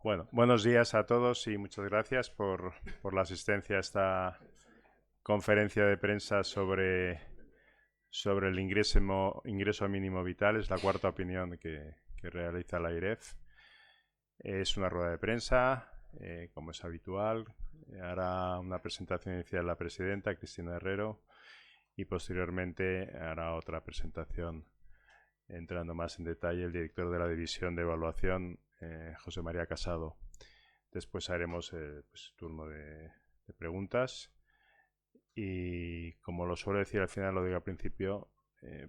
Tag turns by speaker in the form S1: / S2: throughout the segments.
S1: Bueno, buenos días a todos y muchas gracias por la asistencia a esta conferencia de prensa sobre el ingreso mínimo vital. Es la cuarta opinión que realiza la IREF. Es una rueda de prensa, como es habitual. Hará una presentación inicial la presidenta, Cristina Herrero, y posteriormente hará otra presentación entrando más en detalle el director de la División de Evaluación, José María Casado. Después haremos turno de preguntas y, como lo suelo decir al final, lo digo al principio,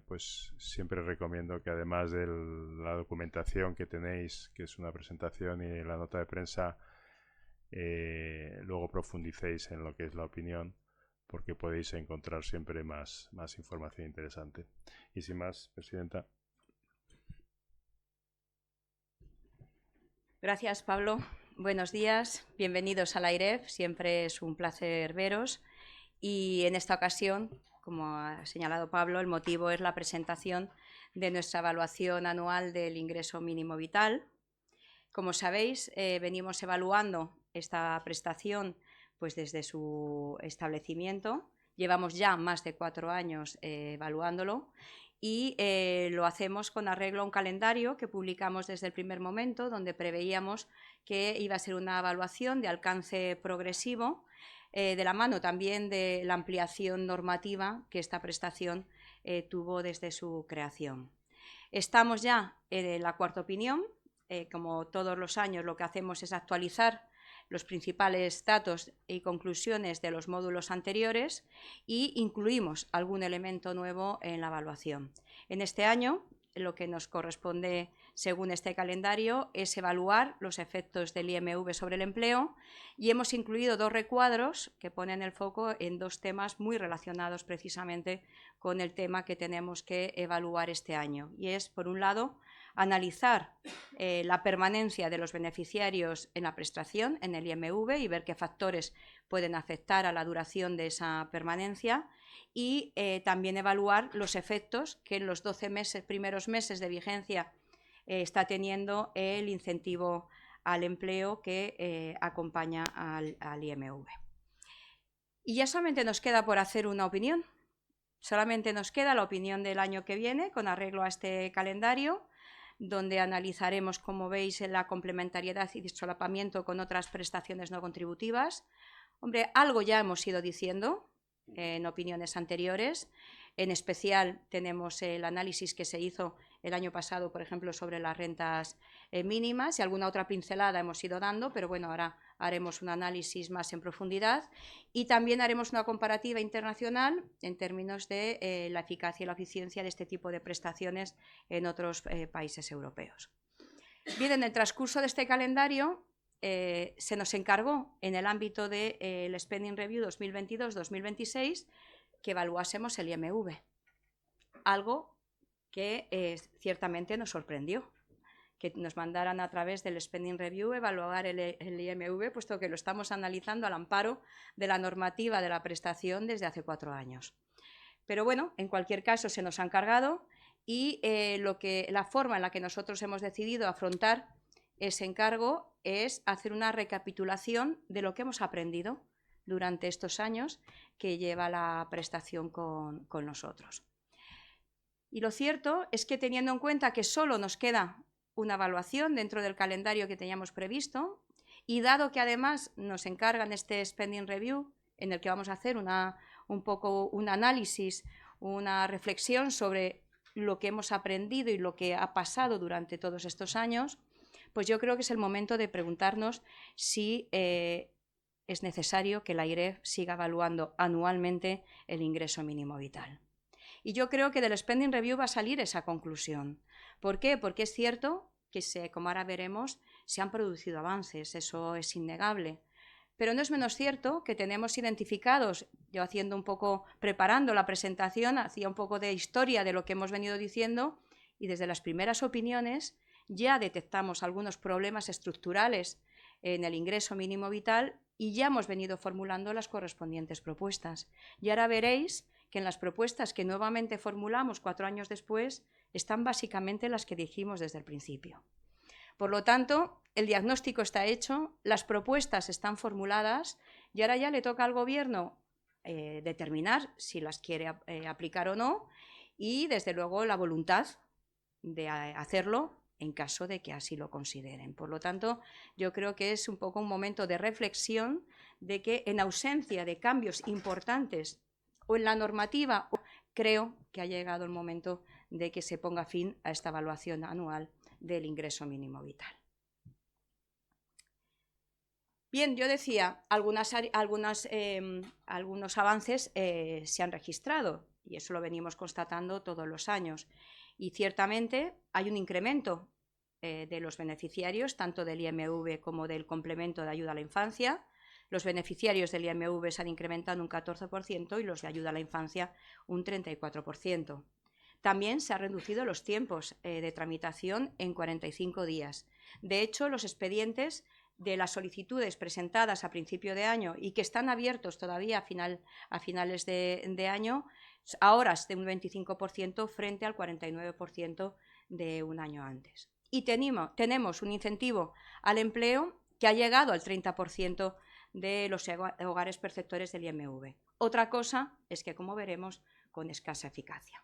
S1: pues siempre recomiendo que, además de la documentación que tenéis, que es una presentación y la nota de prensa, luego profundicéis en lo que es la opinión, porque podéis encontrar siempre más información interesante. Y sin más, Presidenta.
S2: Gracias, Pablo. Buenos días, bienvenidos a la IREF. Siempre es un placer veros. Y en esta ocasión, como ha señalado Pablo, el motivo es la presentación de nuestra evaluación anual del ingreso mínimo vital. Como sabéis, venimos evaluando esta prestación pues desde su establecimiento. Llevamos ya más de 4 años evaluándolo y lo hacemos con arreglo a un calendario que publicamos desde el primer momento, donde preveíamos que iba a ser una evaluación de alcance progresivo, de la mano también de la ampliación normativa que esta prestación tuvo desde su creación. Estamos ya en la cuarta opinión. Como todos los años, lo que hacemos es actualizar los principales datos y conclusiones de los módulos anteriores y incluimos algún elemento nuevo en la evaluación. En este año, lo que nos corresponde, según este calendario, es evaluar los efectos del IMV sobre el empleo, y hemos incluido 2 recuadros que ponen el foco en 2 temas muy relacionados precisamente con el tema que tenemos que evaluar este año. Y es, por un lado, analizar la permanencia de los beneficiarios en la prestación, en el IMV, y ver qué factores pueden afectar a la duración de esa permanencia, y también evaluar los efectos que en los 12 primeros meses de vigencia está teniendo el incentivo al empleo que acompaña al IMV. Y ya solamente nos queda por hacer una opinión. Solamente nos queda la opinión del año que viene, con arreglo a este calendario, donde analizaremos, como veis, la complementariedad y solapamiento con otras prestaciones no contributivas. Hombre, algo ya hemos ido diciendo en opiniones anteriores. En especial tenemos el análisis que se hizo el año pasado, por ejemplo, sobre las rentas mínimas, y alguna otra pincelada hemos ido dando, pero bueno, ahora haremos un análisis más en profundidad, y también haremos una comparativa internacional en términos de la eficacia y la eficiencia de este tipo de prestaciones en otros países europeos. Bien, en el transcurso de este calendario se nos encargó, en el ámbito del Spending Review 2022-2026, que evaluásemos el IMV, algo que ciertamente nos sorprendió, que nos mandaran a través del Spending Review evaluar el IMV, puesto que lo estamos analizando al amparo de la normativa de la prestación desde hace 4 años. Pero bueno, en cualquier caso se nos ha encargado, y la forma en la que nosotros hemos decidido afrontar ese encargo es hacer una recapitulación de lo que hemos aprendido durante estos años que lleva la prestación con nosotros. Y lo cierto es que, teniendo en cuenta que solo nos queda una evaluación dentro del calendario que teníamos previsto, y dado que además nos encargan este Spending Review, en el que vamos a hacer un poco un análisis, una reflexión sobre lo que hemos aprendido y lo que ha pasado durante todos estos años, pues yo creo que es el momento de preguntarnos si es necesario que la IREF siga evaluando anualmente el ingreso mínimo vital. Y yo creo que del Spending Review va a salir esa conclusión. ¿Por qué? Porque es cierto que, como ahora veremos, se han producido avances, eso es innegable. Pero no es menos cierto que tenemos identificados, yo preparando la presentación, hacía un poco de historia de lo que hemos venido diciendo, y desde las primeras opiniones ya detectamos algunos problemas estructurales en el ingreso mínimo vital, y ya hemos venido formulando las correspondientes propuestas. Y ahora veréis que en las propuestas que nuevamente formulamos 4 años después están básicamente las que dijimos desde el principio. Por lo tanto, el diagnóstico está hecho, las propuestas están formuladas y ahora ya le toca al Gobierno determinar si las quiere aplicar o no y, desde luego, la voluntad de hacerlo en caso de que así lo consideren. Por lo tanto, yo creo que es un poco un momento de reflexión de que, en ausencia de cambios importantes o en la normativa, creo que ha llegado el momento de que se ponga fin a esta evaluación anual del ingreso mínimo vital. Bien, yo decía, algunos avances se han registrado y eso lo venimos constatando todos los años. Y ciertamente hay un incremento de los beneficiarios, tanto del IMV como del complemento de ayuda a la infancia. Los beneficiarios del IMV se han incrementado un 14% y los de ayuda a la infancia un 34%. También se han reducido los tiempos de tramitación en 45 días. De hecho, los expedientes de las solicitudes presentadas a principio de año y que están abiertos todavía a finales de año, ahora es de un 25% frente al 49% de un año antes. Y tenemos un incentivo al empleo que ha llegado al 30% de los hogares perceptores del IMV. Otra cosa es que, como veremos, con escasa eficacia.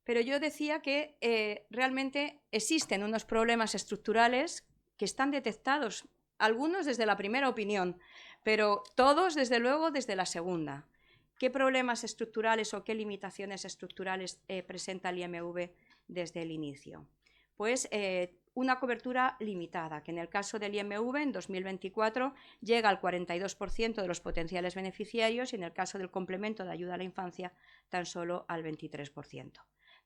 S2: Pero yo decía que realmente existen unos problemas estructurales que están detectados, algunos desde la primera opinión, pero todos, desde luego, desde la segunda. ¿Qué problemas estructurales o qué limitaciones estructurales presenta el IMV desde el inicio? Pues una cobertura limitada, que en el caso del IMV en 2024 llega al 42% de los potenciales beneficiarios y en el caso del complemento de ayuda a la infancia tan solo al 23%.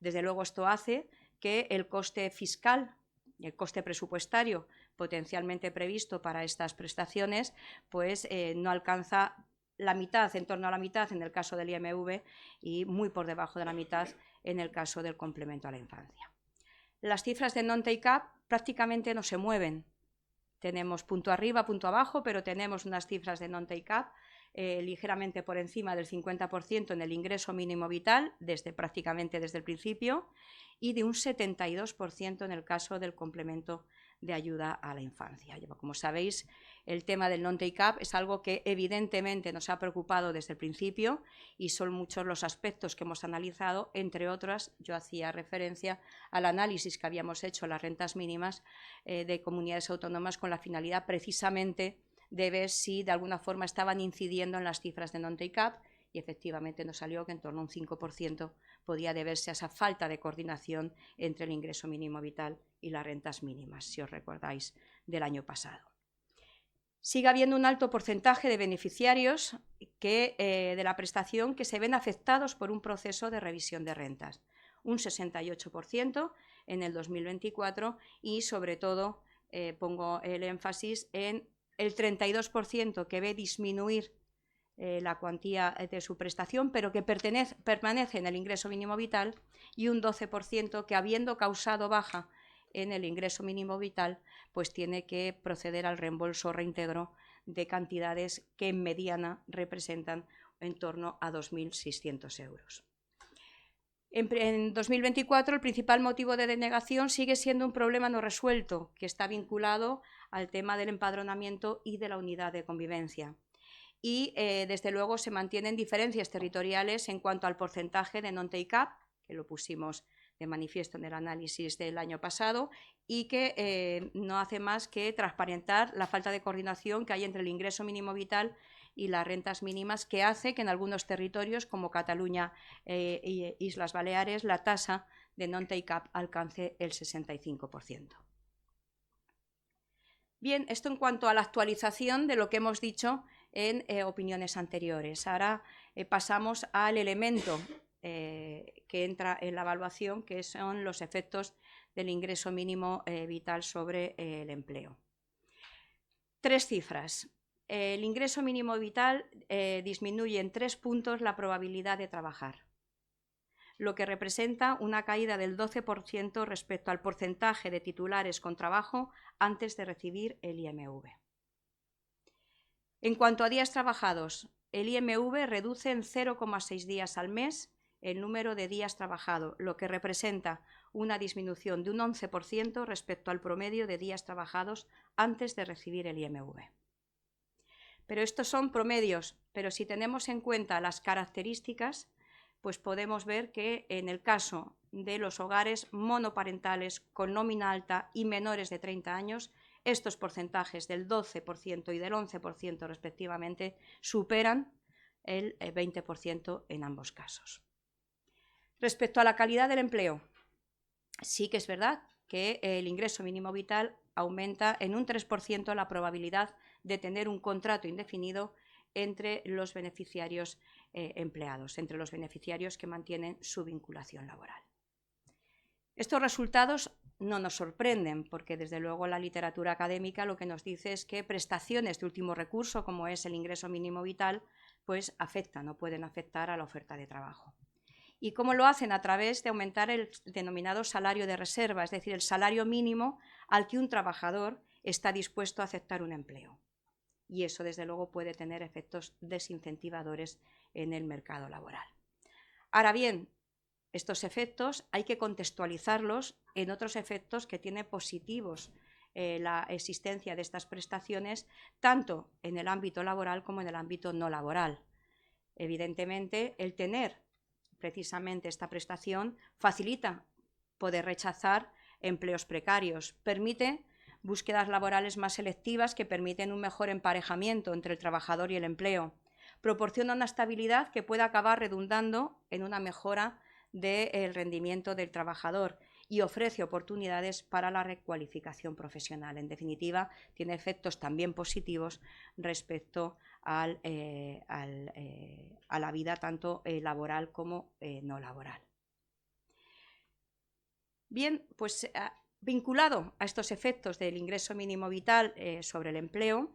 S2: Desde luego, esto hace que el coste fiscal y el coste presupuestario potencialmente previsto para estas prestaciones pues no alcanza la mitad, en torno a la mitad en el caso del IMV y muy por debajo de la mitad en el caso del complemento a la infancia. Las cifras de non-take-up prácticamente no se mueven. Tenemos punto arriba, punto abajo, pero tenemos unas cifras de non-take-up ligeramente por encima del 50% en el ingreso mínimo vital, prácticamente desde el principio, y de un 72% en el caso del complemento de ayuda a la infancia. Como sabéis, el tema del non-take-up es algo que evidentemente nos ha preocupado desde el principio y son muchos los aspectos que hemos analizado, entre otras, yo hacía referencia al análisis que habíamos hecho en las rentas mínimas de comunidades autónomas con la finalidad precisamente de ver si de alguna forma estaban incidiendo en las cifras de non-take-up y efectivamente nos salió que en torno a un 5% podía deberse a esa falta de coordinación entre el ingreso mínimo vital y las rentas mínimas, si os recordáis del año pasado. Sigue habiendo un alto porcentaje de beneficiarios de la prestación que se ven afectados por un proceso de revisión de rentas, un 68% en el 2024 y sobre todo pongo el énfasis en el 32% que ve disminuir la cuantía de su prestación, pero que permanece en el ingreso mínimo vital, y un 12% que, habiendo causado baja en el ingreso mínimo vital, pues tiene que proceder al reembolso o reintegro de cantidades que en mediana representan en torno a 2.600 euros. En 2024 el principal motivo de denegación sigue siendo un problema no resuelto, que está vinculado al tema del empadronamiento y de la unidad de convivencia. Y, desde luego, se mantienen diferencias territoriales en cuanto al porcentaje de non-take-up, que lo pusimos de manifiesto en el análisis del año pasado, y que no hace más que transparentar la falta de coordinación que hay entre el ingreso mínimo vital y las rentas mínimas, que hace que en algunos territorios, como Cataluña e Islas Baleares, la tasa de non-take-up alcance el 65%. Bien, esto en cuanto a la actualización de lo que hemos dicho en opiniones anteriores. Ahora pasamos al elemento que entra en la evaluación, que son los efectos del ingreso mínimo vital sobre el empleo. 3 cifras. El ingreso mínimo vital disminuye en 3 puntos la probabilidad de trabajar, lo que representa una caída del 12% respecto al porcentaje de titulares con trabajo antes de recibir el IMV. En cuanto a días trabajados, el IMV reduce en 0,6 días al mes el número de días trabajados, lo que representa una disminución de un 11% respecto al promedio de días trabajados antes de recibir el IMV. Pero estos son promedios, pero si tenemos en cuenta las características, pues podemos ver que en el caso de los hogares monoparentales con nómina alta y menores de 30 años, estos porcentajes del 12% y del 11% respectivamente superan el 20% en ambos casos. Respecto a la calidad del empleo, sí que es verdad que el ingreso mínimo vital aumenta en un 3% la probabilidad de tener un contrato indefinido entre los beneficiarios empleados, entre los beneficiarios que mantienen su vinculación laboral. Estos resultados no nos sorprenden porque, desde luego, la literatura académica lo que nos dice es que prestaciones de último recurso, como es el ingreso mínimo vital, pues afectan o pueden afectar a la oferta de trabajo. ¿Y cómo lo hacen? A través de aumentar el denominado salario de reserva, es decir, el salario mínimo al que un trabajador está dispuesto a aceptar un empleo. Y eso, desde luego, puede tener efectos desincentivadores en el mercado laboral. Ahora bien, estos efectos hay que contextualizarlos en otros efectos que tiene positivos la existencia de estas prestaciones, tanto en el ámbito laboral como en el ámbito no laboral. Evidentemente, el tener precisamente esta prestación facilita poder rechazar empleos precarios, permite búsquedas laborales más selectivas que permiten un mejor emparejamiento entre el trabajador y el empleo, proporciona una estabilidad que puede acabar redundando en una mejora del rendimiento del trabajador y ofrece oportunidades para la recualificación profesional. En definitiva, tiene efectos también positivos respecto a la vida tanto laboral como no laboral. Bien, pues vinculado a estos efectos del ingreso mínimo vital sobre el empleo,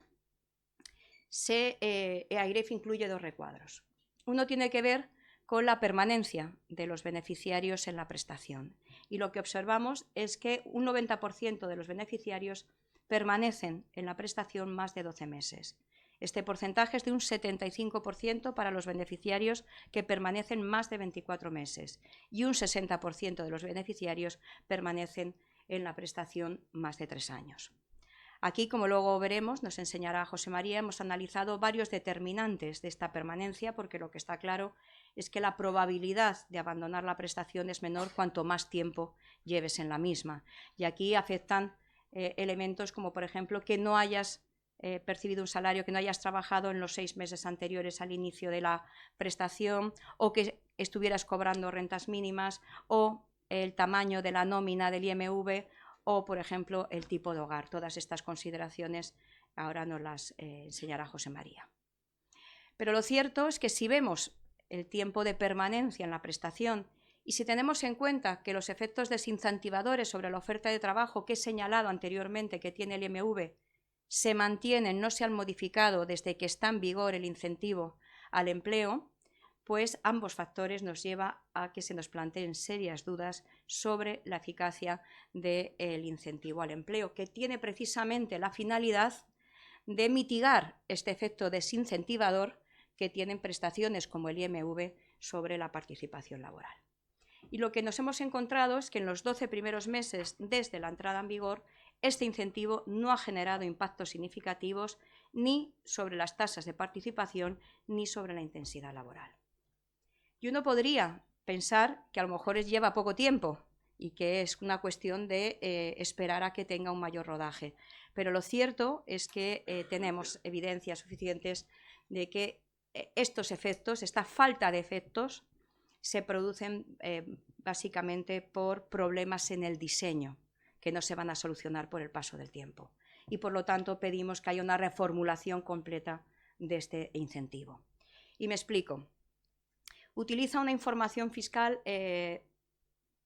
S2: AIREF incluye dos recuadros. Uno tiene que ver con la permanencia de los beneficiarios en la prestación. Y lo que observamos es que un 90% de los beneficiarios permanecen en la prestación más de 12 meses. Este porcentaje es de un 75% para los beneficiarios que permanecen más de 24 meses y un 60% de los beneficiarios permanecen en la prestación más de 3 años. Aquí, como luego veremos, nos enseñará José María, hemos analizado varios determinantes de esta permanencia porque lo que está claro es que la probabilidad de abandonar la prestación es menor cuanto más tiempo lleves en la misma. Y aquí afectan elementos como, por ejemplo, que no hayas percibido un salario, que no hayas trabajado en los 6 meses anteriores al inicio de la prestación o que estuvieras cobrando rentas mínimas o el tamaño de la nómina del IMV o, por ejemplo, el tipo de hogar. Todas estas consideraciones ahora nos las enseñará José María. Pero lo cierto es que si vemos el tiempo de permanencia en la prestación y si tenemos en cuenta que los efectos desincentivadores sobre la oferta de trabajo que he señalado anteriormente que tiene el IMV se mantienen, no se han modificado desde que está en vigor el incentivo al empleo, pues ambos factores nos llevan a que se nos planteen serias dudas sobre la eficacia del incentivo al empleo, que tiene precisamente la finalidad de mitigar este efecto desincentivador que tienen prestaciones como el IMV sobre la participación laboral. Y lo que nos hemos encontrado es que en los 12 primeros meses desde la entrada en vigor, este incentivo no ha generado impactos significativos ni sobre las tasas de participación ni sobre la intensidad laboral. Y uno podría pensar que a lo mejor lleva poco tiempo y que es una cuestión de esperar a que tenga un mayor rodaje. Pero lo cierto es que tenemos evidencias suficientes de que estos efectos, esta falta de efectos, se producen básicamente por problemas en el diseño que no se van a solucionar por el paso del tiempo. Y por lo tanto pedimos que haya una reformulación completa de este incentivo. Y me explico. Utiliza una información fiscal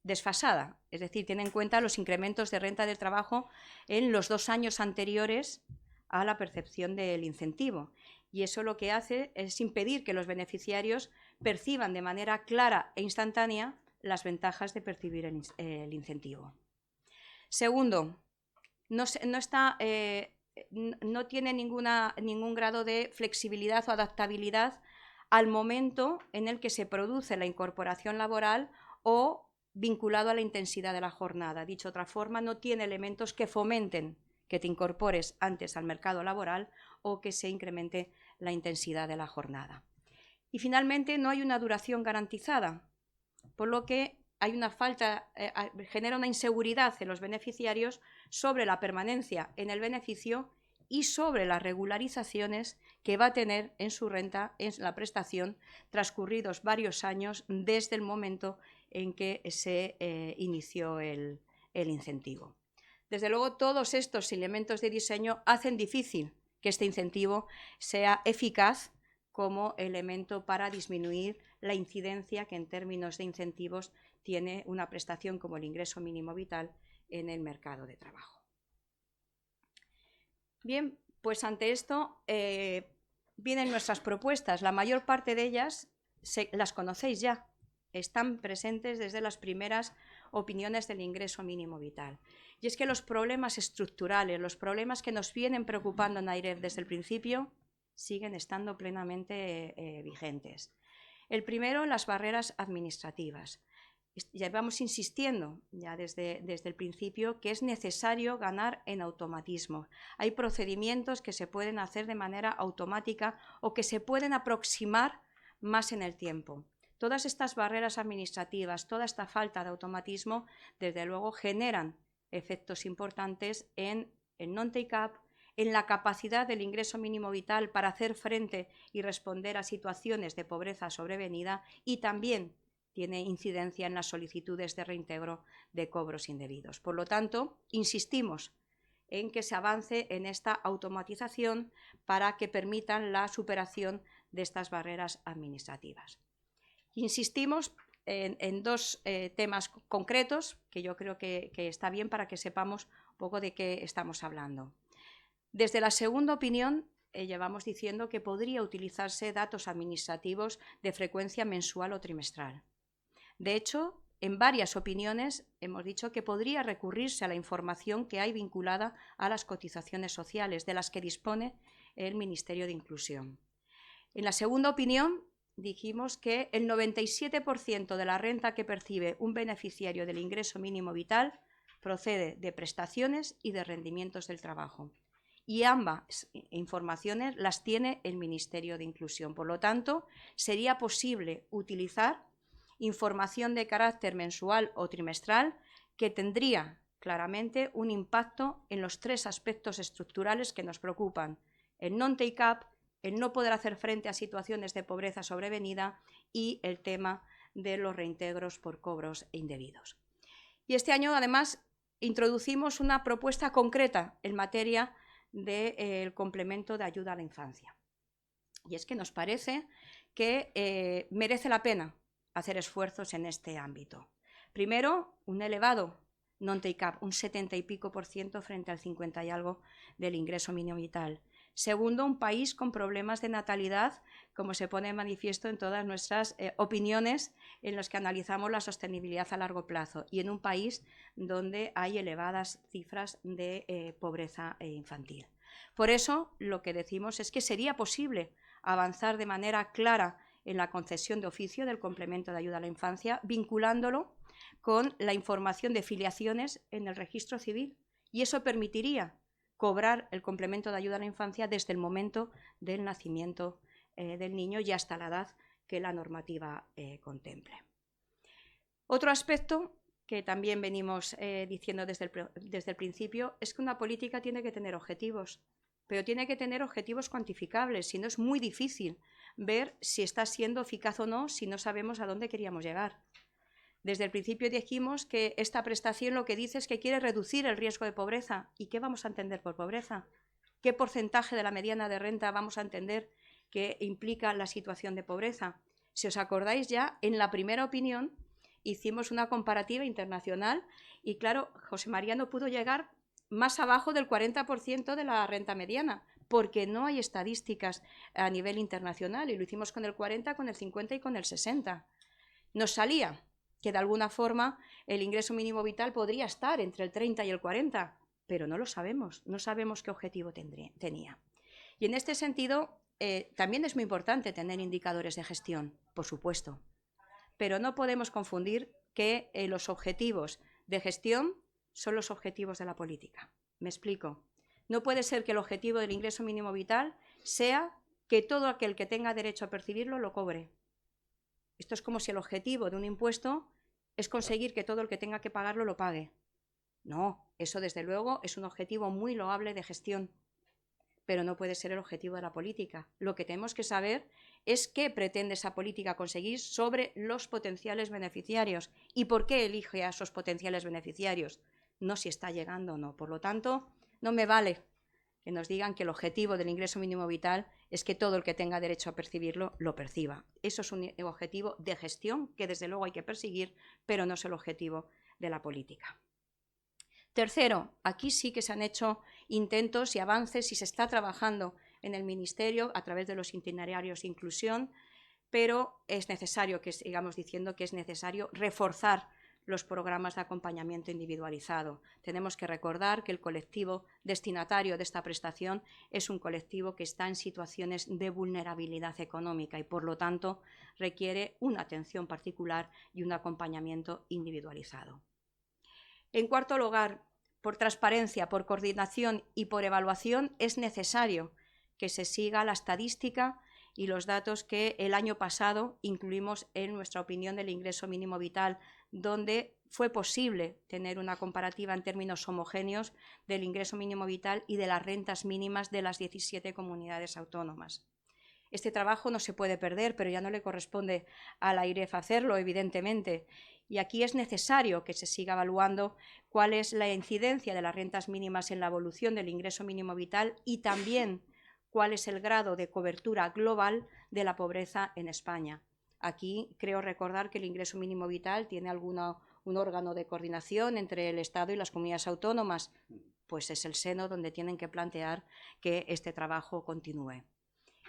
S2: desfasada, es decir, tiene en cuenta los incrementos de renta del trabajo en los 2 años anteriores a la percepción del incentivo. Y eso lo que hace es impedir que los beneficiarios perciban de manera clara e instantánea las ventajas de percibir el incentivo. Segundo, no tiene ningún grado de flexibilidad o adaptabilidad al momento en el que se produce la incorporación laboral o vinculado a la intensidad de la jornada. Dicho de otra forma, no tiene elementos que fomenten que te incorpores antes al mercado laboral o que se incremente la intensidad de la jornada. Y finalmente, no hay una duración garantizada, por lo que hay una falta, genera una inseguridad en los beneficiarios sobre la permanencia en el beneficio y sobre las regularizaciones que va a tener en su renta, en la prestación, transcurridos varios años desde el momento en que se inició el incentivo. Desde luego, todos estos elementos de diseño hacen difícil que este incentivo sea eficaz como elemento para disminuir la incidencia que en términos de incentivos tiene una prestación como el ingreso mínimo vital en el mercado de trabajo. Bien, pues ante esto vienen nuestras propuestas. La mayor parte de ellas las conocéis ya, están presentes desde las primeras opiniones del ingreso mínimo vital. Y es que los problemas estructurales, los problemas que nos vienen preocupando en AIREF desde el principio, siguen estando plenamente vigentes. El primero, las barreras administrativas. Llevamos insistiendo ya desde el principio que es necesario ganar en automatismo. Hay procedimientos que se pueden hacer de manera automática o que se pueden aproximar más en el tiempo. Todas estas barreras administrativas, toda esta falta de automatismo, desde luego generan efectos importantes en el non-take-up, en la capacidad del ingreso mínimo vital para hacer frente y responder a situaciones de pobreza sobrevenida, y también tiene incidencia en las solicitudes de reintegro de cobros indebidos. Por lo tanto, insistimos en que se avance en esta automatización para que permitan la superación de estas barreras administrativas. Insistimos en dos temas concretos que yo creo que está bien para que sepamos un poco de qué estamos hablando. Desde la segunda opinión, llevamos diciendo que podría utilizarse datos administrativos de frecuencia mensual o trimestral. De hecho, en varias opiniones hemos dicho que podría recurrirse a la información que hay vinculada a las cotizaciones sociales, de las que dispone el Ministerio de Inclusión. En la segunda opinión dijimos que el 97% de la renta que percibe un beneficiario del ingreso mínimo vital procede de prestaciones y de rendimientos del trabajo. Y ambas informaciones las tiene el Ministerio de Inclusión. Por lo tanto, sería posible utilizar información de carácter mensual o trimestral que tendría claramente un impacto en los tres aspectos estructurales que nos preocupan: el non-take-up, el no poder hacer frente a situaciones de pobreza sobrevenida y el tema de los reintegros por cobros indebidos. Y este año, además, introducimos una propuesta concreta en materia del complemento de ayuda a la infancia. Y es que nos parece que merece la pena hacer esfuerzos en este ámbito. Primero, un elevado non-take-up, un 70 y pico % frente al 50 y algo del ingreso mínimo vital. Segundo, un país con problemas de natalidad, como se pone de manifiesto en todas nuestras opiniones en las que analizamos la sostenibilidad a largo plazo, y en un país donde hay elevadas cifras de pobreza infantil. Por eso, lo que decimos es que sería posible avanzar de manera clara en la concesión de oficio del complemento de ayuda a la infancia, vinculándolo con la información de filiaciones en el registro civil, y eso permitiría cobrar el complemento de ayuda a la infancia desde el momento del nacimiento del niño y hasta la edad que la normativa contemple. Otro aspecto que también venimos diciendo desde el principio es que una política tiene que tener objetivos, pero tiene que tener objetivos cuantificables, si no es muy difícil ver si está siendo eficaz o no si no sabemos a dónde queríamos llegar. Desde el principio dijimos que esta prestación lo que dice es que quiere reducir el riesgo de pobreza. ¿Y qué vamos a entender por pobreza? ¿Qué porcentaje de la mediana de renta vamos a entender que implica la situación de pobreza? Si os acordáis, ya en la primera opinión hicimos una comparativa internacional y, claro, José María no pudo llegar más abajo del 40% de la renta mediana, porque no hay estadísticas a nivel internacional, y lo hicimos con el 40, con el 50 y con el 60. Nos salía que de alguna forma el ingreso mínimo vital podría estar entre el 30 y el 40, pero no lo sabemos, no sabemos qué objetivo tenía. Y en este sentido también es muy importante tener indicadores de gestión, por supuesto, pero no podemos confundir que los objetivos de gestión son los objetivos de la política. Me explico. No puede ser que el objetivo del ingreso mínimo vital sea que todo aquel que tenga derecho a percibirlo lo cobre. Esto es como si el objetivo de un impuesto es conseguir que todo el que tenga que pagarlo lo pague. No, eso desde luego es un objetivo muy loable de gestión, pero no puede ser el objetivo de la política. Lo que tenemos que saber es qué pretende esa política conseguir sobre los potenciales beneficiarios y por qué elige a esos potenciales beneficiarios, no si está llegando o no. Por lo tanto, no me vale que nos digan que el objetivo del ingreso mínimo vital es que todo el que tenga derecho a percibirlo lo perciba. Eso es un objetivo de gestión que desde luego hay que perseguir, pero no es el objetivo de la política. Tercero, aquí sí que se han hecho intentos y avances y se está trabajando en el Ministerio a través de los itinerarios de inclusión, pero es necesario que sigamos diciendo que es necesario reforzar los programas de acompañamiento individualizado. Tenemos que recordar que el colectivo destinatario de esta prestación es un colectivo que está en situaciones de vulnerabilidad económica y, por lo tanto, requiere una atención particular y un acompañamiento individualizado. En cuarto lugar, por transparencia, por coordinación y por evaluación, es necesario que se siga la estadística y los datos que el año pasado incluimos en nuestra opinión del ingreso mínimo vital, donde fue posible tener una comparativa en términos homogéneos del ingreso mínimo vital y de las rentas mínimas de las 17 comunidades autónomas. Este trabajo no se puede perder, pero ya no le corresponde a la AIREF hacerlo, evidentemente. Y aquí es necesario que se siga evaluando cuál es la incidencia de las rentas mínimas en la evolución del ingreso mínimo vital y también cuál es el grado de cobertura global de la pobreza en España. Aquí creo recordar que el ingreso mínimo vital tiene un órgano de coordinación entre el Estado y las comunidades autónomas. Pues es el seno donde tienen que plantear que este trabajo continúe.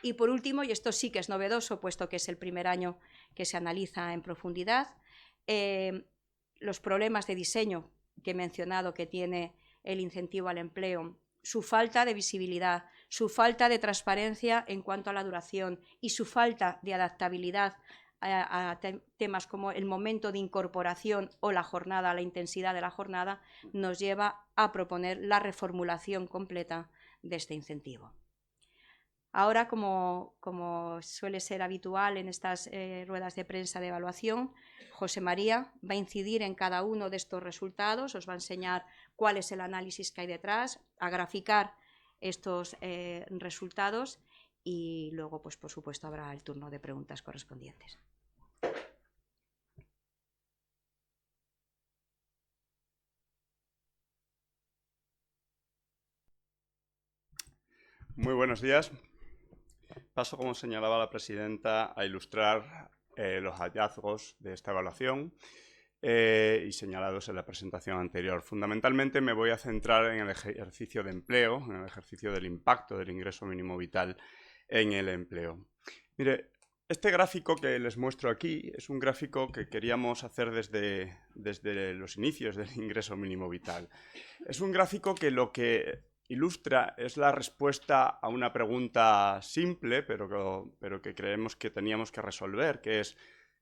S2: Y por último, y esto sí que es novedoso, puesto que es el primer año que se analiza en profundidad, los problemas de diseño que he mencionado que tiene el incentivo al empleo, su falta de visibilidad, su falta de transparencia en cuanto a la duración y su falta de adaptabilidad a temas como el momento de incorporación o la jornada, la intensidad de la jornada, nos lleva a proponer la reformulación completa de este incentivo. Ahora, como suele ser habitual en estas ruedas de prensa de evaluación, José María va a incidir en cada uno de estos resultados, os va a enseñar cuál es el análisis que hay detrás, a graficar estos resultados y luego, pues, por supuesto, habrá el turno de preguntas correspondientes.
S3: Muy buenos días. Paso, como señalaba la presidenta, a ilustrar los hallazgos de esta evaluación y señalados en la presentación anterior. Fundamentalmente me voy a centrar en el ejercicio de empleo, en el ejercicio del impacto del ingreso mínimo vital en el empleo. Mire, este gráfico que les muestro aquí es un gráfico que queríamos hacer desde los inicios del ingreso mínimo vital. Es un gráfico que lo que ilustra es la respuesta a una pregunta simple, pero que creemos que teníamos que resolver, que es: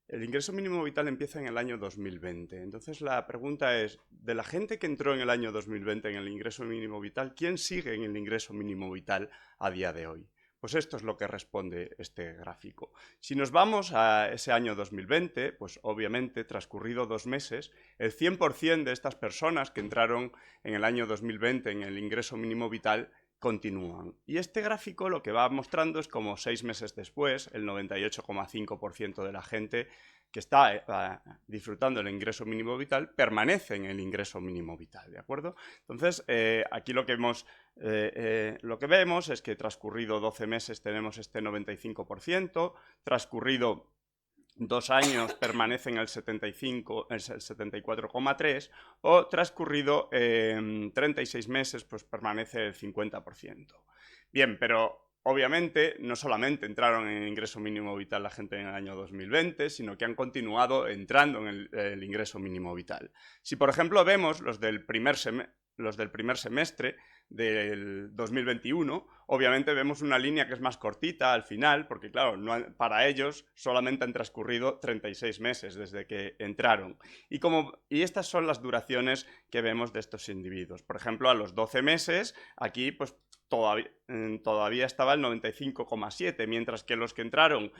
S3: el ingreso mínimo vital empieza en el año 2020. Entonces la pregunta es, de la gente que entró en el año 2020 en el ingreso mínimo vital, ¿quién sigue en el ingreso mínimo vital a día de hoy? Pues esto es lo que responde este gráfico. Si nos vamos a ese año 2020, pues obviamente, transcurrido 2 meses, el 100% de estas personas que entraron en el año 2020 en el ingreso mínimo vital continúan. Y este gráfico lo que va mostrando es como 6 meses después, el 98,5% de la gente que está disfrutando del ingreso mínimo vital permanece en el ingreso mínimo vital, ¿de acuerdo? Entonces, aquí lo que vemos es que transcurrido 12 meses tenemos este 95%, transcurrido 2 años permanece en el 74,3%, o transcurrido 36 meses pues permanece el 50%. Bien, pero obviamente no solamente entraron en el ingreso mínimo vital la gente en el año 2020, sino que han continuado entrando en el ingreso mínimo vital. Si por ejemplo vemos los del primer los del primer semestre del 2021, obviamente vemos una línea que es más cortita al final, porque claro, para ellos solamente han transcurrido 36 meses desde que entraron. Y estas son las duraciones que vemos de estos individuos. Por ejemplo, a los 12 meses, aquí pues todavía estaba el 95,7, mientras que los que entraron...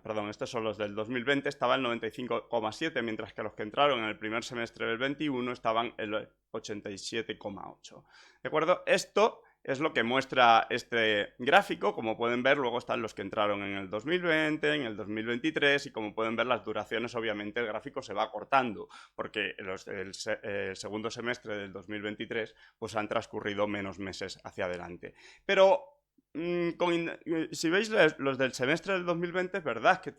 S3: Perdón, estos son los del 2020, estaba el 95,7, mientras que los que entraron en el primer semestre del 21 estaban el 87,8. ¿De acuerdo? Esto es lo que muestra este gráfico. Como pueden ver, luego están los que entraron en el 2020, en el 2023, y como pueden ver, las duraciones, obviamente, el gráfico se va acortando, porque el segundo semestre del 2023 pues han transcurrido menos meses hacia adelante. Pero... si veis los del semestre del 2020, es verdad que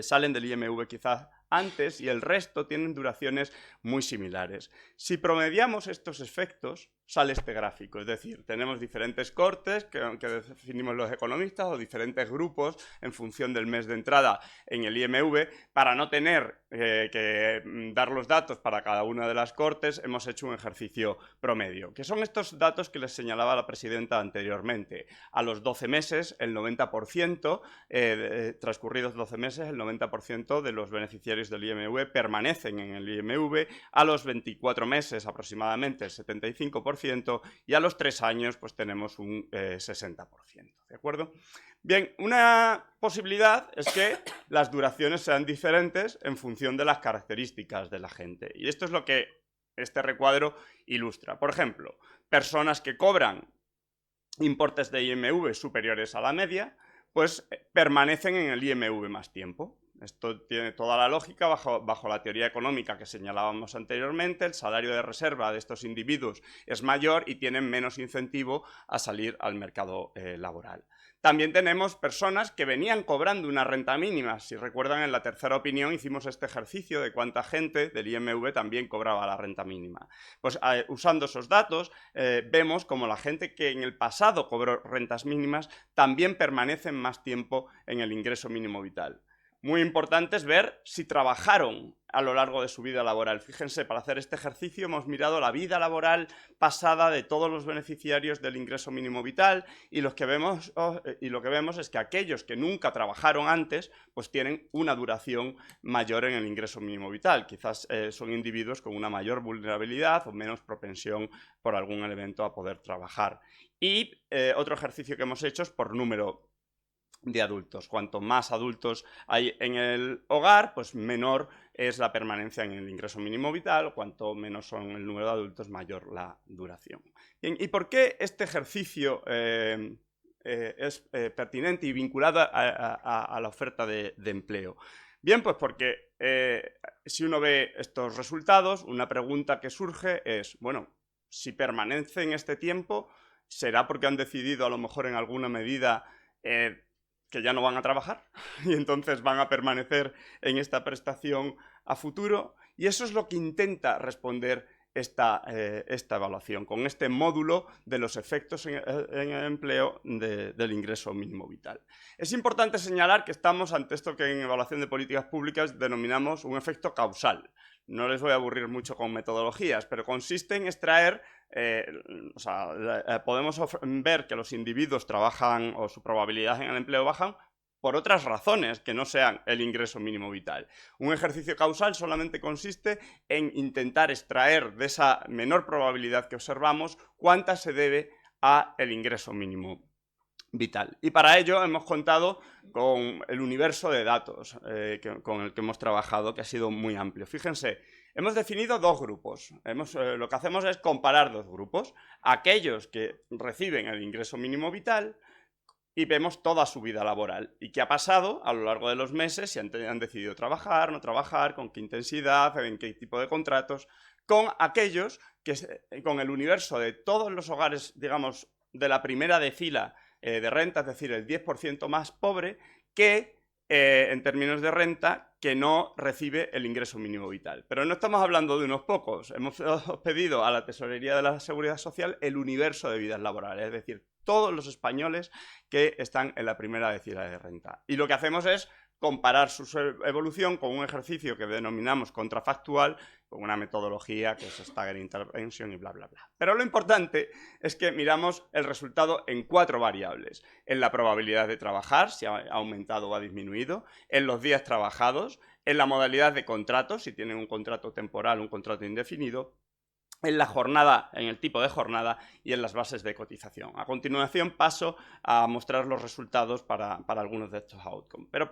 S3: salen del IMV quizás antes y el resto tienen duraciones muy similares. Si promediamos estos efectos, sale este gráfico, es decir, tenemos diferentes cortes que definimos los economistas o diferentes grupos en función del mes de entrada en el IMV. Para no tener que dar los datos para cada una de las cortes, hemos hecho un ejercicio promedio, que son estos datos que les señalaba la presidenta anteriormente. A los 12 meses, el 90%, transcurridos 12 meses, el 90% de los beneficiarios del IMV permanecen en el IMV. A los 24 meses, aproximadamente el 75%, y a los 3 años pues tenemos un 60%, ¿de acuerdo? Bien, una posibilidad es que las duraciones sean diferentes en función de las características de la gente, y esto es lo que este recuadro ilustra. Por ejemplo, personas que cobran importes de IMV superiores a la media, pues permanecen en el IMV más tiempo. Esto tiene toda la lógica bajo la teoría económica que señalábamos anteriormente. El salario de reserva de estos individuos es mayor y tienen menos incentivo a salir al mercado laboral. También tenemos personas que venían cobrando una renta mínima. Si recuerdan, en la tercera opinión hicimos este ejercicio de cuánta gente del IMV también cobraba la renta mínima. Pues usando esos datos vemos como la gente que en el pasado cobró rentas mínimas también permanecen más tiempo en el ingreso mínimo vital. Muy importante es ver si trabajaron a lo largo de su vida laboral. Fíjense, para hacer este ejercicio hemos mirado la vida laboral pasada de todos los beneficiarios del ingreso mínimo vital, y lo que vemos es que aquellos que nunca trabajaron antes pues tienen una duración mayor en el ingreso mínimo vital. Quizás son individuos con una mayor vulnerabilidad o menos propensión por algún elemento a poder trabajar. Y otro ejercicio que hemos hecho es por número de adultos. Cuanto más adultos hay en el hogar, pues menor es la permanencia en el ingreso mínimo vital. Cuanto menos son el número de adultos, mayor la duración. Bien, ¿y por qué este ejercicio es pertinente y vinculado a la oferta de empleo? Bien, pues porque si uno ve estos resultados, una pregunta que surge es, bueno, si permanecen este tiempo, ¿será porque han decidido a lo mejor en alguna medida que ya no van a trabajar y entonces van a permanecer en esta prestación a futuro? Y eso es lo que intenta responder esta evaluación, con este módulo de los efectos en el empleo del ingreso mínimo vital. Es importante señalar que estamos ante esto que en evaluación de políticas públicas denominamos un efecto causal. No les voy a aburrir mucho con metodologías, pero consiste en extraer, podemos ver que los individuos trabajan o su probabilidad en el empleo bajan por otras razones que no sean el ingreso mínimo vital. Un ejercicio causal solamente consiste en intentar extraer de esa menor probabilidad que observamos cuánta se debe a el ingreso mínimo vital. Y para ello hemos contado con el universo de datos con el que hemos trabajado, que ha sido muy amplio. Fíjense, hemos definido dos grupos. Lo que hacemos es comparar dos grupos. Aquellos que reciben el ingreso mínimo vital, y vemos toda su vida laboral y qué ha pasado a lo largo de los meses, si han decidido trabajar, no trabajar, con qué intensidad, en qué tipo de contratos, con aquellos que, con el universo de todos los hogares, digamos, de la primera decila de renta, es decir, el 10% más pobre, que en términos de renta, que no recibe el ingreso mínimo vital. Pero no estamos hablando de unos pocos. Hemos pedido a la Tesorería de la Seguridad Social el universo de vidas laborales, es decir, todos los españoles que están en la primera decila de renta. Y lo que hacemos es comparar su evolución con un ejercicio que denominamos contrafactual, con una metodología que es Stagger Intervention y bla, bla, bla. Pero lo importante es que miramos el resultado en 4 variables. En la probabilidad de trabajar, si ha aumentado o ha disminuido, en los días trabajados, en la modalidad de contrato, si tienen un contrato temporal o un contrato indefinido, en la jornada, en el tipo de jornada y en las bases de cotización. A continuación paso a mostrar los resultados para algunos de estos outcomes. Pero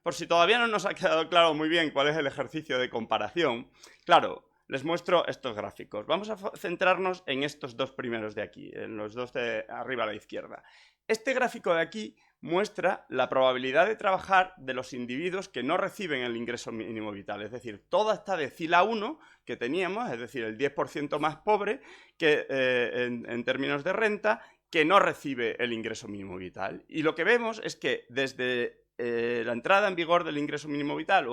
S3: por si todavía no nos ha quedado claro muy bien cuál es el ejercicio de comparación, claro, les muestro estos gráficos. Vamos a centrarnos en estos 2 primeros de aquí, en los 2 de arriba a la izquierda. Este gráfico de aquí muestra la probabilidad de trabajar de los individuos que no reciben el ingreso mínimo vital, es decir, toda esta decila 1 que teníamos, es decir, el 10% más pobre que, en términos de renta, que no recibe el ingreso mínimo vital. Y lo que vemos es que desde la entrada en vigor del ingreso mínimo vital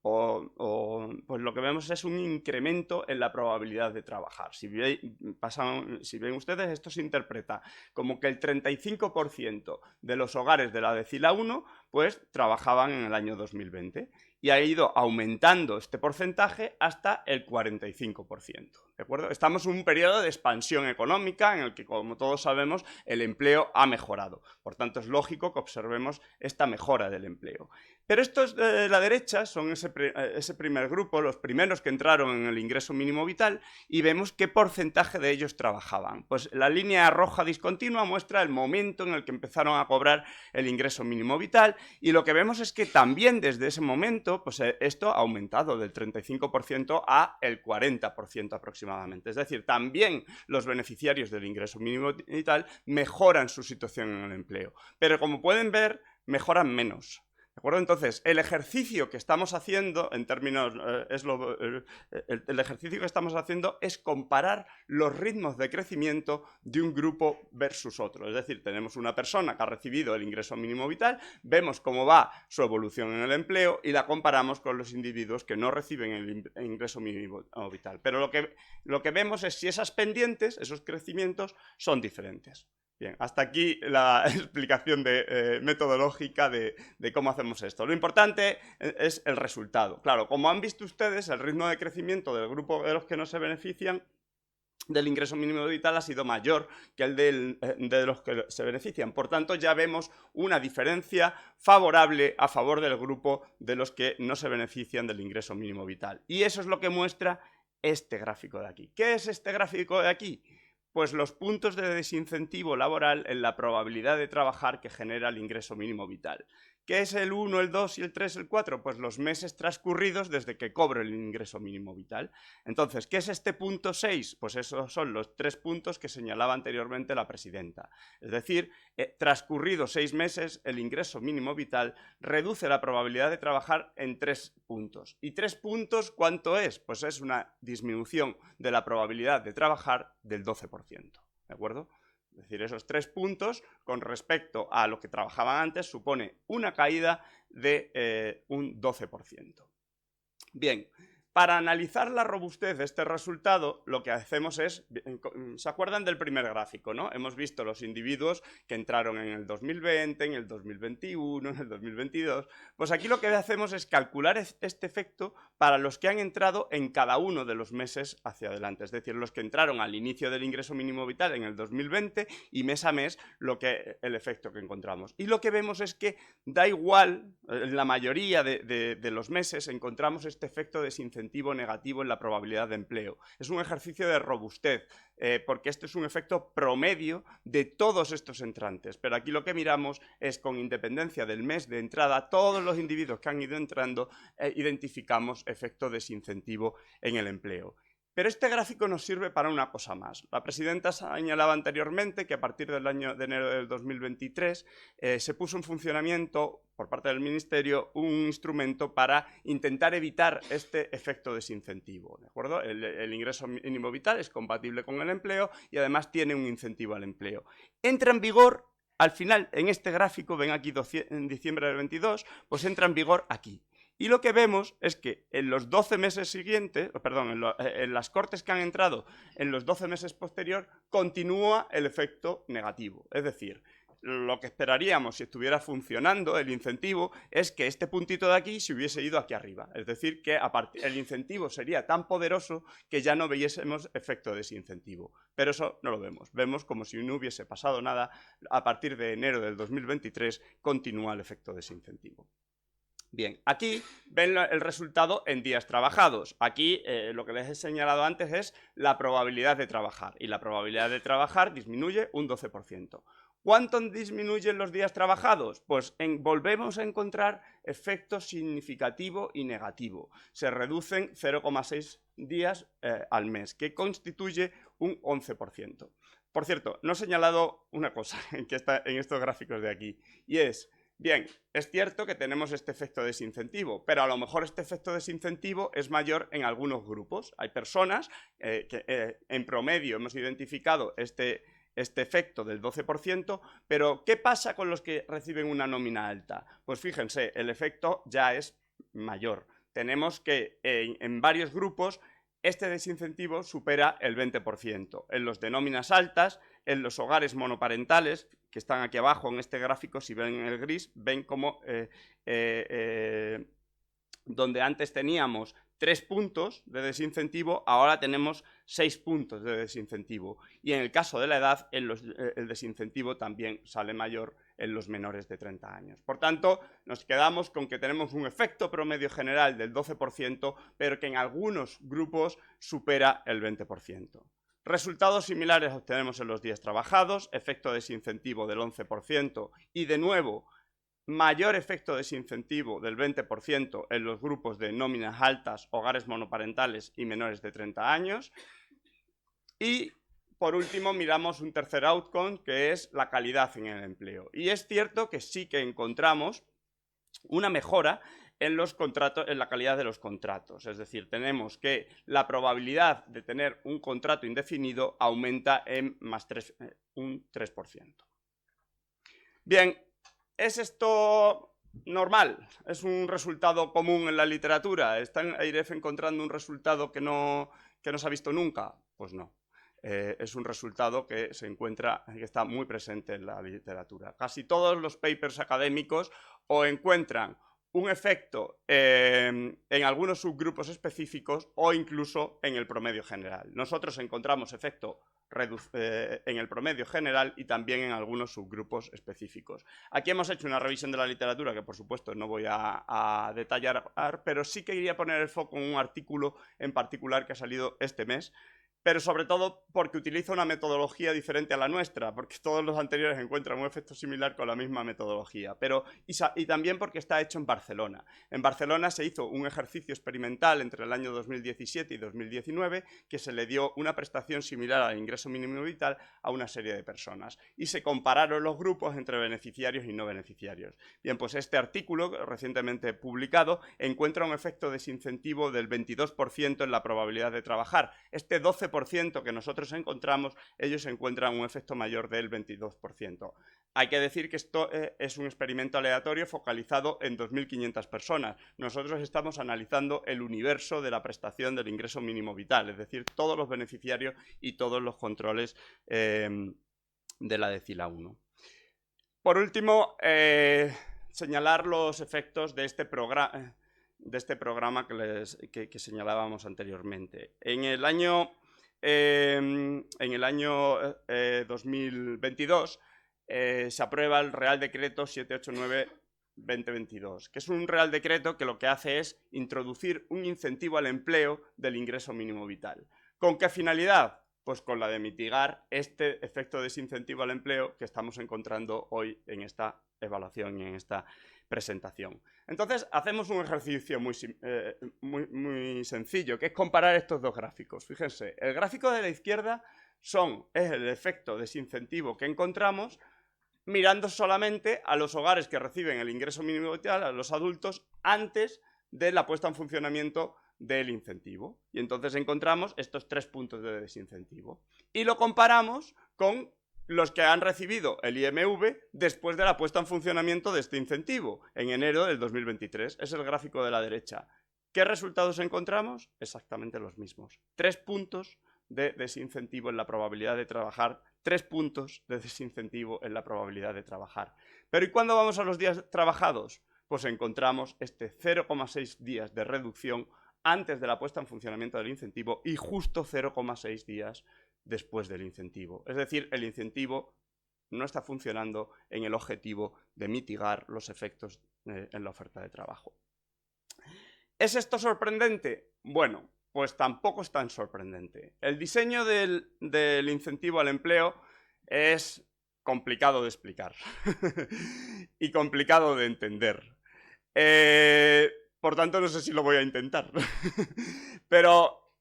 S3: pues lo que vemos es un incremento en la probabilidad de trabajar. Si ven ustedes, esto se interpreta como que el 35% de los hogares de la decila 1 pues trabajaban en el año 2020 y ha ido aumentando este porcentaje hasta el 45%. ¿De acuerdo? Estamos en un periodo de expansión económica en el que, como todos sabemos, el empleo ha mejorado. Por tanto, es lógico que observemos esta mejora del empleo. Pero estos de la derecha son ese primer grupo, los primeros que entraron en el ingreso mínimo vital, y vemos qué porcentaje de ellos trabajaban. Pues la línea roja discontinua muestra el momento en el que empezaron a cobrar el ingreso mínimo vital, y lo que vemos es que también desde ese momento, pues esto ha aumentado del 35% a el 40% aproximadamente. Es decir, también los beneficiarios del ingreso mínimo vital mejoran su situación en el empleo. Pero como pueden ver, mejoran menos. ¿De acuerdo? Entonces, el ejercicio que estamos haciendo, en términos, el ejercicio que estamos haciendo es comparar los ritmos de crecimiento de un grupo versus otro. Es decir, tenemos una persona que ha recibido el ingreso mínimo vital, vemos cómo va su evolución en el empleo y la comparamos con los individuos que no reciben el ingreso mínimo vital. Pero lo que vemos es si esas pendientes, esos crecimientos, son diferentes. Bien, hasta aquí la explicación metodológica de cómo hacemos esto. Lo importante es el resultado. Claro, como han visto ustedes, el ritmo de crecimiento del grupo de los que no se benefician del ingreso mínimo vital ha sido mayor que el de los que se benefician. Por tanto, ya vemos una diferencia favorable a favor del grupo de los que no se benefician del ingreso mínimo vital. Y eso es lo que muestra este gráfico de aquí. ¿Qué es este gráfico de aquí? Pues los puntos de desincentivo laboral en la probabilidad de trabajar que genera el ingreso mínimo vital. ¿Qué es el 1, el 2 y el 3, el 4? Pues los meses transcurridos desde que cobro el ingreso mínimo vital. Entonces, ¿qué es este punto 6? Pues esos son los 3 puntos que señalaba anteriormente la presidenta. Es decir, transcurridos 6 meses, el ingreso mínimo vital reduce la probabilidad de trabajar en 3 puntos. ¿Y 3 puntos cuánto es? Pues es una disminución de la probabilidad de trabajar del 12%. ¿De acuerdo? Es decir, esos 3 puntos con respecto a lo que trabajaban antes supone una caída de un 12%. Bien, para analizar la robustez de este resultado, lo que hacemos es, ¿se acuerdan del primer gráfico, no? Hemos visto los individuos que entraron en el 2020, en el 2021, en el 2022. Pues aquí lo que hacemos es calcular este efecto para los que han entrado en cada uno de los meses hacia adelante. Es decir, los que entraron al inicio del ingreso mínimo vital en el 2020 y mes a mes el efecto que encontramos. Y lo que vemos es que da igual, en la mayoría de los meses encontramos este efecto desincentivo negativo en la probabilidad de empleo. Es un ejercicio de robustez, porque este es un efecto promedio de todos estos entrantes. Pero aquí lo que miramos es, con independencia del mes de entrada, todos los individuos que han ido entrando, identificamos efecto desincentivo en el empleo. Pero este gráfico nos sirve para una cosa más. La presidenta señalaba anteriormente que a partir del año de enero del 2023 se puso en funcionamiento por parte del Ministerio un instrumento para intentar evitar este efecto desincentivo. ¿De acuerdo? El ingreso mínimo vital es compatible con el empleo y además tiene un incentivo al empleo. Entra en vigor al final, en este gráfico, ven aquí en diciembre del 22, pues entra en vigor aquí. Y lo que vemos es que en los 12 meses siguientes, perdón, en las cortes que han entrado en los 12 meses posterior, continúa el efecto negativo. Es decir, lo que esperaríamos si estuviera funcionando el incentivo es que este puntito de aquí se hubiese ido aquí arriba. Es decir, que el incentivo sería tan poderoso que ya no viésemos efecto desincentivo. Pero eso no lo vemos. Vemos como si no hubiese pasado nada. A partir de enero del 2023 continúa el efecto desincentivo. Bien, aquí ven el resultado en días trabajados. Aquí lo que les he señalado antes es la probabilidad de trabajar. Y la probabilidad de trabajar disminuye un 12%. ¿Cuánto disminuyen los días trabajados? Pues volvemos a encontrar efecto significativo y negativo. Se reducen 0,6 días al mes, que constituye un 11%. Por cierto, no he señalado una cosa en estos gráficos de aquí, y es... Bien, es cierto que tenemos este efecto desincentivo, pero a lo mejor este efecto desincentivo es mayor en algunos grupos. Hay personas que en promedio hemos identificado este efecto del 12%, pero ¿qué pasa con los que reciben una nómina alta? Pues fíjense, el efecto ya es mayor. Tenemos que en varios grupos este desincentivo supera el 20%. En los de nóminas altas, en los hogares monoparentales, que están aquí abajo en este gráfico, si ven el gris, ven como donde antes teníamos 3 puntos de desincentivo, ahora tenemos 6 puntos de desincentivo. Y en el caso de la edad, el desincentivo también sale mayor en los menores de 30 años. Por tanto, nos quedamos con que tenemos un efecto promedio general del 12%, pero que en algunos grupos supera el 20%. Resultados similares obtenemos en los días trabajados, efecto desincentivo del 11% y, de nuevo, mayor efecto desincentivo del 20% en los grupos de nóminas altas, hogares monoparentales y menores de 30 años. Y, por último, miramos un tercer outcome, que es la calidad en el empleo. Y es cierto que sí que encontramos una mejora en los contratos, en la calidad de los contratos. Es decir, tenemos que la probabilidad de tener un contrato indefinido aumenta en un 3%. Bien, ¿es esto normal? ¿Es un resultado común en la literatura? ¿Está AIREF encontrando un resultado que no se ha visto nunca? Pues no. Es un resultado que que está muy presente en la literatura. Casi todos los papers académicos o encuentran un efecto en algunos subgrupos específicos o incluso en el promedio general. Nosotros encontramos efecto en el promedio general y también en algunos subgrupos específicos. Aquí hemos hecho una revisión de la literatura que, por supuesto, no voy a detallar, pero sí quería poner el foco en un artículo en particular que ha salido este mes, pero sobre todo porque utiliza una metodología diferente a la nuestra, porque todos los anteriores encuentran un efecto similar con la misma metodología, y también porque está hecho en Barcelona. En Barcelona se hizo un ejercicio experimental entre el año 2017 y 2019 que se le dio una prestación similar al ingreso mínimo vital a una serie de personas, y se compararon los grupos entre beneficiarios y no beneficiarios. Bien, pues este artículo, recientemente publicado, encuentra un efecto desincentivo del 22% en la probabilidad de trabajar. Este 12% que nosotros encontramos, ellos encuentran un efecto mayor del 22%. Hay que decir que esto es un experimento aleatorio focalizado en 2.500 personas. Nosotros estamos analizando el universo de la prestación del ingreso mínimo vital, es decir, todos los beneficiarios y todos los controles de la decila 1. Por último, señalar los efectos de este programa que señalábamos anteriormente. En el año 2022 se aprueba el Real Decreto 789/2022, que es un Real Decreto que lo que hace es introducir un incentivo al empleo del ingreso mínimo vital. ¿Con qué finalidad? Pues con la de mitigar este efecto desincentivo al empleo que estamos encontrando hoy en esta evaluación y en esta presentación. Entonces, hacemos un ejercicio muy sencillo, que es comparar estos dos gráficos. Fíjense, el gráfico de la izquierda es el efecto desincentivo que encontramos mirando solamente a los hogares que reciben el ingreso mínimo vital, a los adultos, antes de la puesta en funcionamiento del incentivo. Y entonces encontramos estos 3 puntos de desincentivo. Y lo comparamos con los que han recibido el IMV después de la puesta en funcionamiento de este incentivo, en enero del 2023. Es el gráfico de la derecha. ¿Qué resultados encontramos? Exactamente los mismos. 3 puntos de desincentivo en la probabilidad de trabajar, 3 puntos de desincentivo en la probabilidad de trabajar. Pero ¿y cuándo vamos a los días trabajados? Pues encontramos este 0,6 días de reducción antes de la puesta en funcionamiento del incentivo y justo 0,6 días después del incentivo. Es decir, el incentivo no está funcionando en el objetivo de mitigar los efectos en la oferta de trabajo. ¿Es esto sorprendente? Bueno, pues tampoco es tan sorprendente. El diseño del incentivo al empleo es complicado de explicar y complicado de entender. Por tanto, no sé si lo voy a intentar. Pero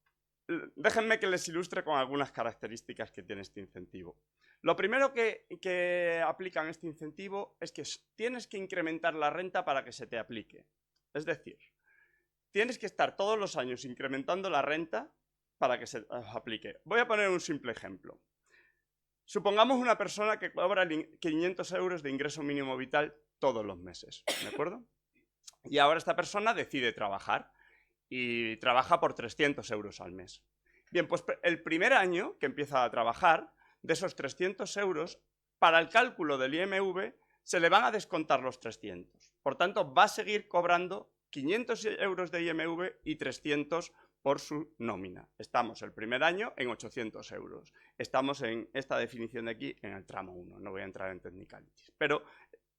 S3: déjenme que les ilustre con algunas características que tiene este incentivo. Lo primero que aplica en este incentivo es que tienes que incrementar la renta para que se te aplique. Es decir, tienes que estar todos los años incrementando la renta para que se aplique. Voy a poner un simple ejemplo. Supongamos una persona que cobra 500 euros de ingreso mínimo vital todos los meses, ¿de acuerdo? Y ahora esta persona decide trabajar y trabaja por 300 euros al mes. Bien, pues el primer año que empieza a trabajar, de esos 300 euros, para el cálculo del IMV se le van a descontar los 300. Por tanto, va a seguir cobrando 500 euros de IMV y 300 por su nómina. Estamos el primer año en 800 euros. Estamos en esta definición de aquí en el tramo 1. No voy a entrar en technicalities. Pero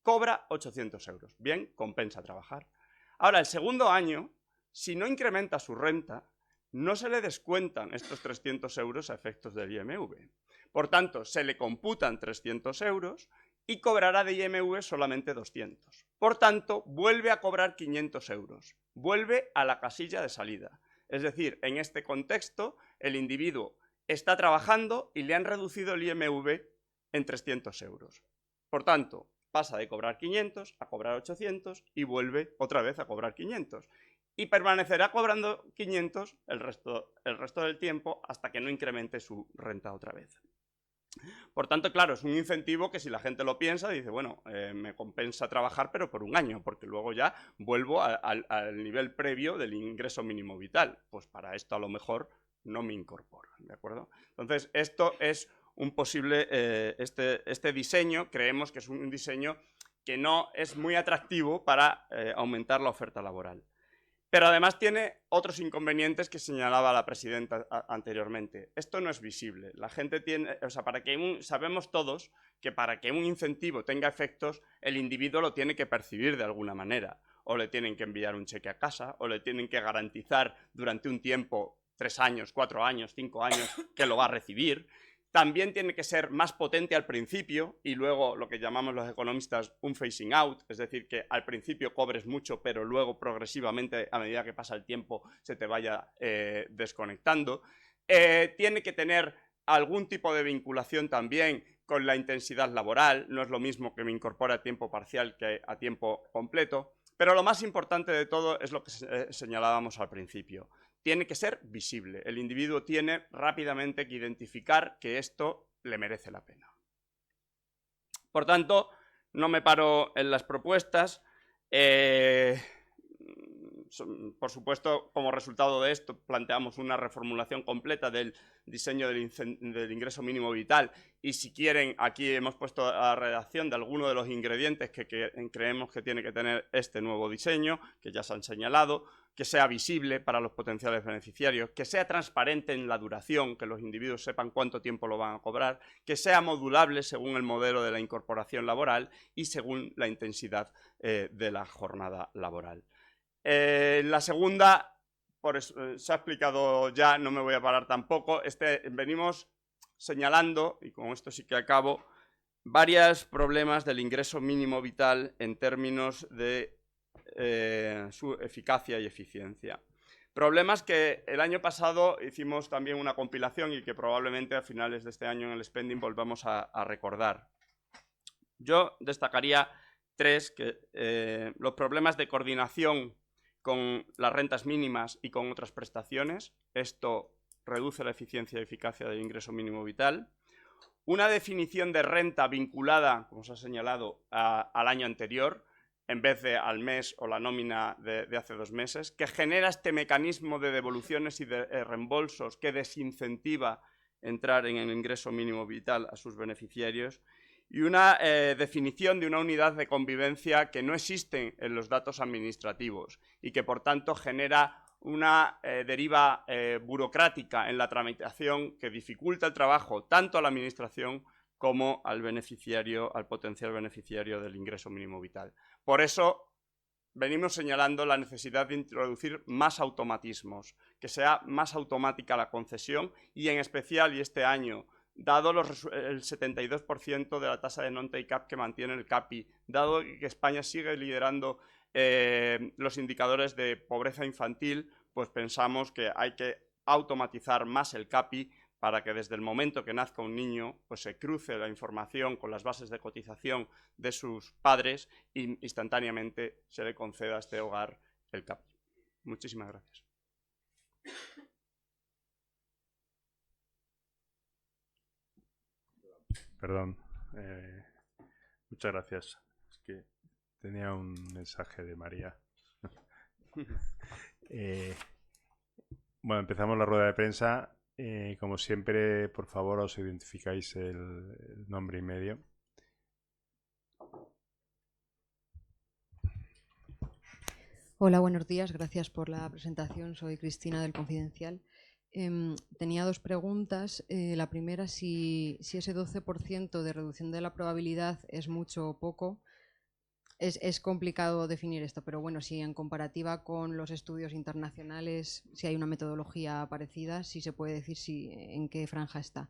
S3: cobra 800 euros. Bien, compensa trabajar. Ahora, el segundo año, si no incrementa su renta, no se le descuentan estos 300 euros a efectos del IMV. Por tanto, se le computan 300 euros y cobrará de IMV solamente 200. Por tanto, vuelve a cobrar 500 euros. Vuelve a la casilla de salida. Es decir, en este contexto, el individuo está trabajando y le han reducido el IMV en 300 euros. Por tanto, pasa de cobrar 500 a cobrar 800 y vuelve otra vez a cobrar 500. Y permanecerá cobrando 500 el resto del tiempo hasta que no incremente su renta otra vez. Por tanto, claro, es un incentivo que si la gente lo piensa, dice, bueno, me compensa trabajar, pero por un año, porque luego ya vuelvo al nivel previo del ingreso mínimo vital. Pues para esto a lo mejor no me incorporo, ¿de acuerdo? Entonces, esto es un posible, este diseño, creemos que es un diseño que no es muy atractivo para aumentar la oferta laboral. Pero además tiene otros inconvenientes que señalaba la presidenta anteriormente. Esto no es visible. La gente tiene, o sea, sabemos todos que para que un incentivo tenga efectos, el individuo lo tiene que percibir de alguna manera. O le tienen que enviar un cheque a casa, o le tienen que garantizar durante un tiempo, 3 años, 4 años, 5 años, que lo va a recibir. También tiene que ser más potente al principio y luego lo que llamamos los economistas un phasing out, es decir, que al principio cobres mucho, pero luego progresivamente, a medida que pasa el tiempo, se te vaya desconectando. Tiene que tener algún tipo de vinculación también con la intensidad laboral, no es lo mismo que me incorpore a tiempo parcial que a tiempo completo, pero lo más importante de todo es lo que señalábamos al principio. Tiene que ser visible. El individuo tiene rápidamente que identificar que esto le merece la pena. Por tanto, no me paro en las propuestas. Por supuesto, como resultado de esto, planteamos una reformulación completa del diseño del ingreso mínimo vital y si quieren, aquí hemos puesto a redacción de algunos de los ingredientes que creemos que tiene que tener este nuevo diseño, que ya se han señalado, que sea visible para los potenciales beneficiarios, que sea transparente en la duración, que los individuos sepan cuánto tiempo lo van a cobrar, que sea modulable según el modelo de la incorporación laboral y según la intensidad de la jornada laboral. La segunda, se ha explicado ya, no me voy a parar tampoco, venimos señalando, y con esto sí que acabo, varios problemas del ingreso mínimo vital en términos de su eficacia y eficiencia. Problemas que el año pasado hicimos también una compilación y que probablemente a finales de este año en el Spending volvamos a recordar. Yo destacaría 3, los problemas de coordinación con las rentas mínimas y con otras prestaciones. Esto reduce la eficiencia y eficacia del ingreso mínimo vital. Una definición de renta vinculada, como se ha señalado, al año anterior. en vez de al mes o la nómina de hace 2 meses, que genera este mecanismo de devoluciones y de reembolsos que desincentiva entrar en el ingreso mínimo vital a sus beneficiarios, y una definición de una unidad de convivencia que no existe en los datos administrativos y que, por tanto, genera una deriva burocrática en la tramitación que dificulta el trabajo tanto a la Administración como al beneficiario, al potencial beneficiario del ingreso mínimo vital. Por eso venimos señalando la necesidad de introducir más automatismos, que sea más automática la concesión y, en especial, y este año, dado el 72% de la tasa de non-take-up que mantiene el CAPI, dado que España sigue liderando los indicadores de pobreza infantil, pues pensamos que hay que automatizar más el CAPI para que desde el momento que nazca un niño pues se cruce la información con las bases de cotización de sus padres y instantáneamente se le conceda a este hogar el CAPI. Muchísimas gracias.
S1: Perdón. Muchas gracias. Es que tenía un mensaje de María. Bueno, empezamos la rueda de prensa. Como siempre, por favor, os identificáis el nombre y medio.
S4: Hola, buenos días. Gracias por la presentación. Soy Cristina del Confidencial. Tenía 2 preguntas. La primera, si ese 12% de reducción de la probabilidad es mucho o poco. Es complicado definir esto, pero bueno, si en comparativa con los estudios internacionales, si hay una metodología parecida, si se puede decir en qué franja está.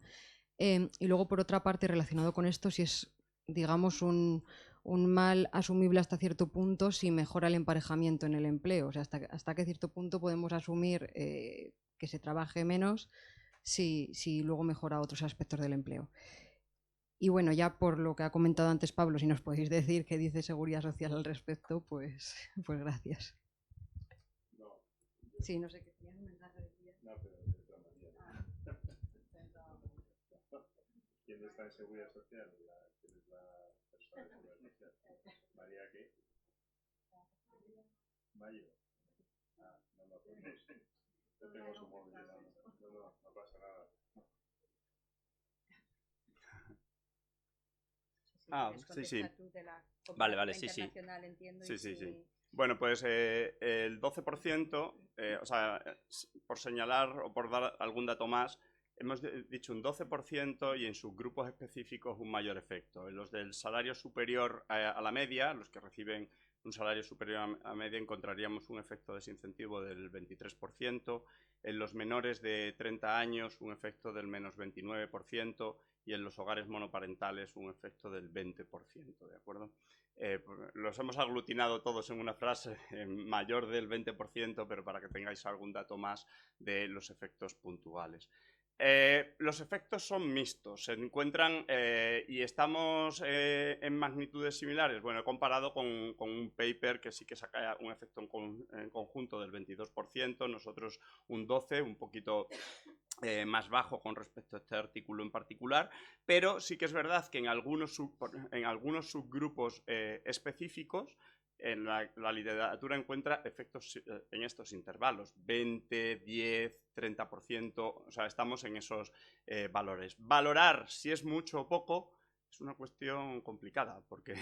S4: Y luego, por otra parte, relacionado con esto, si es, digamos, un mal asumible hasta cierto punto si mejora el emparejamiento en el empleo. O sea, hasta qué cierto punto podemos asumir que se trabaje menos si luego mejora otros aspectos del empleo. Y bueno, ya por lo que ha comentado antes Pablo, si nos podéis decir qué dice Seguridad Social al respecto, pues gracias.
S1: No.
S4: Sí, no sé qué tiene un mensaje de día.
S1: No, pero de otra manera. ¿Quién está en Seguridad Social? ¿Quién es la persona de Seguridad Social? ¿María qué? Mayo. Ah, no me acuerdo. Yo tengo su móvil. No pasa nada.
S3: Sí. Vale, sí.
S2: Entiendo,
S3: sí. Bueno, pues el 12%, o sea, por señalar o por dar algún dato más, hemos dicho un 12% y en subgrupos específicos un mayor efecto. En los del salario superior a la media, los que reciben un salario superior a media, encontraríamos un efecto desincentivo del 23%. En los menores de 30 años, un efecto del menos 29%. Y en los hogares monoparentales un efecto del 20%, ¿de acuerdo? Los hemos aglutinado todos en una frase mayor del 20%, pero para que tengáis algún dato más de los efectos puntuales. Los efectos son mixtos, se encuentran y estamos en magnitudes similares. Bueno, he comparado con un paper que sí que saca un efecto en conjunto del 22%, nosotros un 12%, un poquito más bajo con respecto a este artículo en particular, pero sí que es verdad que en algunos subgrupos específicos en la literatura encuentra efectos en estos intervalos, 20, 10, 30%, o sea, estamos en esos valores. Valorar si es mucho o poco es una cuestión complicada, porque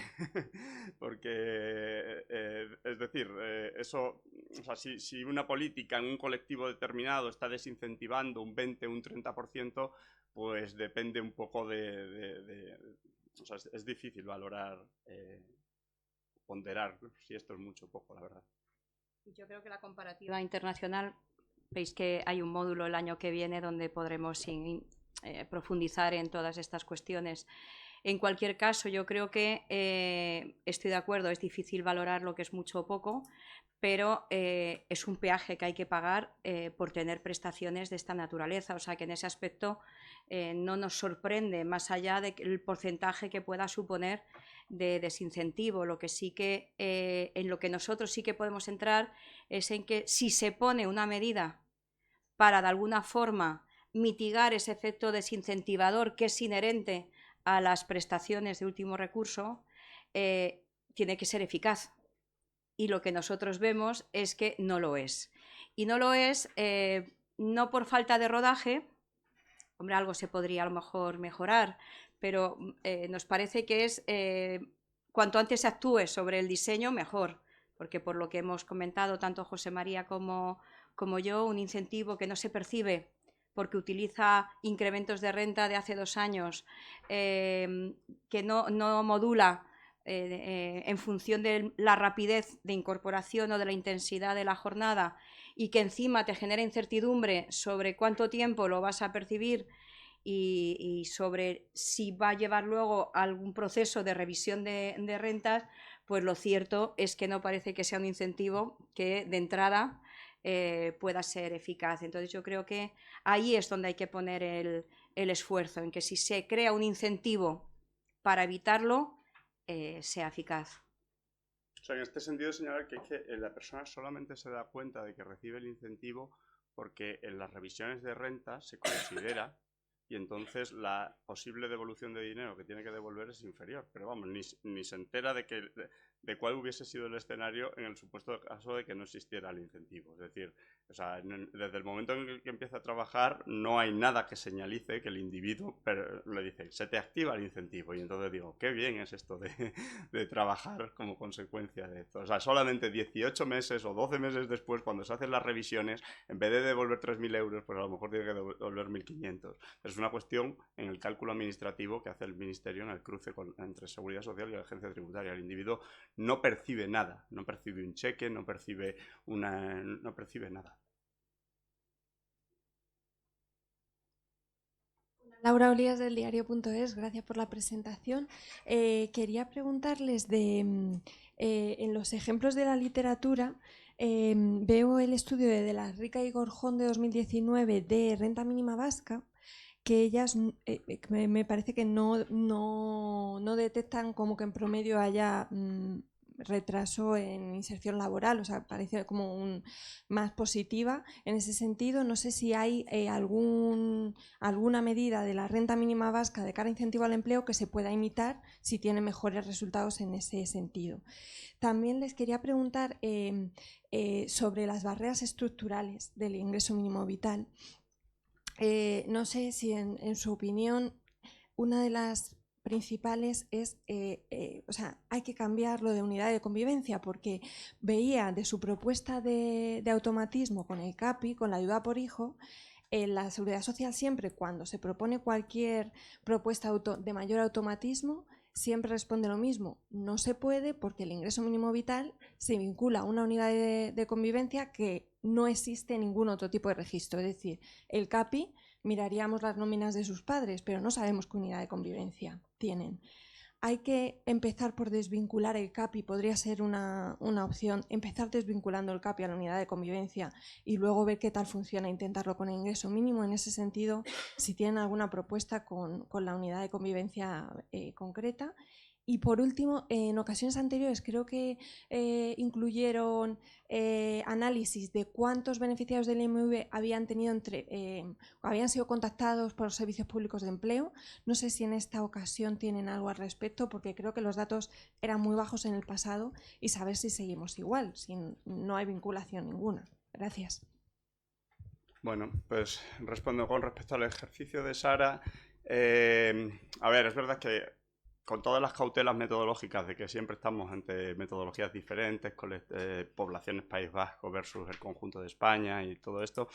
S3: es decir, eso, o sea, si una política en un colectivo determinado está desincentivando un 20 o un 30%, pues depende un poco o sea, es difícil valorar, ponderar si esto es mucho o poco, la verdad.
S2: Yo creo que la comparativa internacional, veis que hay un módulo el año que viene donde podremos profundizar en todas estas cuestiones. En cualquier caso, yo creo que estoy de acuerdo, es difícil valorar lo que es mucho o poco, pero es un peaje que hay que pagar por tener prestaciones de esta naturaleza. O sea que en ese aspecto no nos sorprende, más allá del porcentaje que pueda suponer de desincentivo. Lo que sí que, en lo que nosotros sí que podemos entrar es en que si se pone una medida para de alguna forma mitigar ese efecto desincentivador que es inherente a las prestaciones de último recurso, tiene que ser eficaz. y lo que nosotros vemos es que no lo es. Y no lo es no por falta de rodaje, hombre, algo se podría a lo mejor mejorar, pero nos parece que es cuanto antes se actúe sobre el diseño, mejor, porque por lo que hemos comentado tanto José María como yo, un incentivo que no se percibe porque utiliza incrementos de renta de hace 2 años, que no modula en función de la rapidez de incorporación o de la intensidad de la jornada, y que encima te genera incertidumbre sobre cuánto tiempo lo vas a percibir y sobre si va a llevar luego algún proceso de revisión de rentas, pues lo cierto es que no parece que sea un incentivo que de entrada pueda ser eficaz. Entonces yo creo que ahí es donde hay que poner el esfuerzo, en que si se crea un incentivo para evitarlo, sea eficaz.
S3: O sea, en este sentido, señalar que la persona solamente se da cuenta de que recibe el incentivo porque en las revisiones de renta se considera y entonces la posible devolución de dinero que tiene que devolver es inferior. Pero vamos, ni se entera de cuál hubiese sido el escenario en el supuesto caso de que no existiera el incentivo. Es decir, o sea, desde el momento en el que empieza a trabajar no hay nada que señalice que el individuo le dice, se te activa el incentivo. Y entonces digo, qué bien es esto de trabajar como consecuencia de esto. O sea, solamente 18 meses o 12 meses después, cuando se hacen las revisiones, en vez de devolver 3.000 euros, pues a lo mejor tiene que devolver 1.500. Es una cuestión en el cálculo administrativo que hace el Ministerio en el cruce entre Seguridad Social y la Agencia Tributaria. El individuo no percibe nada, no percibe un cheque, no percibe nada.
S5: Laura Olías del diario.es, gracias por la presentación. Quería preguntarles en los ejemplos de la literatura, veo el estudio de la Rica y Gorjón de 2019 de renta mínima vasca, que ellas me parece que no detectan como que en promedio haya retraso en inserción laboral, o sea, parece como más positiva en ese sentido. No sé si hay alguna medida de la renta mínima vasca de cara a incentivo al empleo que se pueda imitar si tiene mejores resultados en ese sentido. También les quería preguntar sobre las barreras estructurales del ingreso mínimo vital. No sé si en su opinión una de las principales es, o sea, hay que cambiar lo de unidad de convivencia, porque veía de su propuesta de automatismo con el CAPI, con la ayuda por hijo, en la Seguridad Social siempre, cuando se propone cualquier propuesta de mayor automatismo, siempre responde lo mismo, no se puede porque el ingreso mínimo vital se vincula a una unidad de convivencia que no existe ningún otro tipo de registro, es decir, el CAPI miraríamos las nóminas de sus padres, pero no sabemos qué unidad de convivencia tienen. Hay que empezar por desvincular el CAPI, podría ser una opción, empezar desvinculando el CAPI a la unidad de convivencia y luego ver qué tal funciona, intentarlo con el ingreso mínimo. En ese sentido, si tienen alguna propuesta con la unidad de convivencia concreta. Y por último, en ocasiones anteriores creo que incluyeron análisis de cuántos beneficiarios del IMV habían tenido habían sido contactados por los servicios públicos de empleo. No sé si en esta ocasión tienen algo al respecto, porque creo que los datos eran muy bajos en el pasado, y saber si seguimos igual, si no hay vinculación ninguna. Gracias.
S3: Bueno, pues respondo con respecto al ejercicio de Sara. A ver, es verdad que con todas las cautelas metodológicas de que siempre estamos ante metodologías diferentes, con poblaciones País Vasco versus el conjunto de España y todo esto,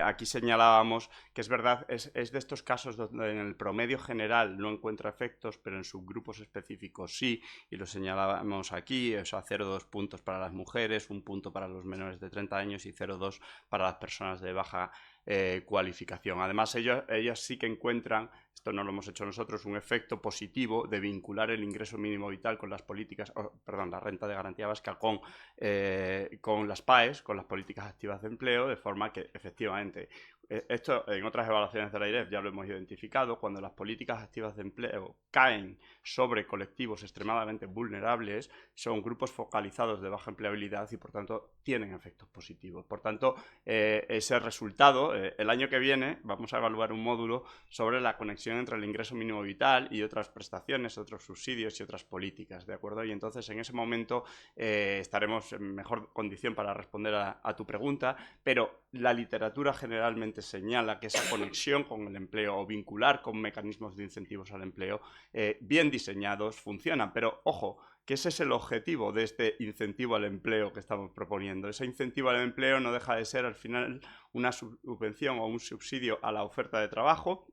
S3: aquí señalábamos que es verdad, es de estos casos donde en el promedio general no encuentra efectos, pero en subgrupos específicos sí, y lo señalábamos aquí, o sea, 0,2 puntos para las mujeres, 1 punto para los menores de 30 años y 0,2 para las personas de baja cualificación. Además, ellas sí que encuentran, esto no lo hemos hecho nosotros, un efecto positivo de vincular el ingreso mínimo vital con las políticas, la renta de garantía básica con las PAEs, con las políticas activas de empleo, de forma que efectivamente esto en otras evaluaciones de la AIREF ya lo hemos identificado, cuando las políticas activas de empleo caen sobre colectivos extremadamente vulnerables, son grupos focalizados de baja empleabilidad y por tanto tienen efectos positivos. Por tanto, ese resultado, el año que viene vamos a evaluar un módulo sobre la conexión entre el ingreso mínimo vital y otras prestaciones, otros subsidios y otras políticas, ¿de acuerdo? Y entonces en ese momento estaremos en mejor condición para responder a tu pregunta, pero la literatura generalmente señala que esa conexión con el empleo o vincular con mecanismos de incentivos al empleo bien diseñados funcionan, pero ojo, que ese es el objetivo de este incentivo al empleo que estamos proponiendo. Ese incentivo al empleo no deja de ser al final una subvención o un subsidio a la oferta de trabajo.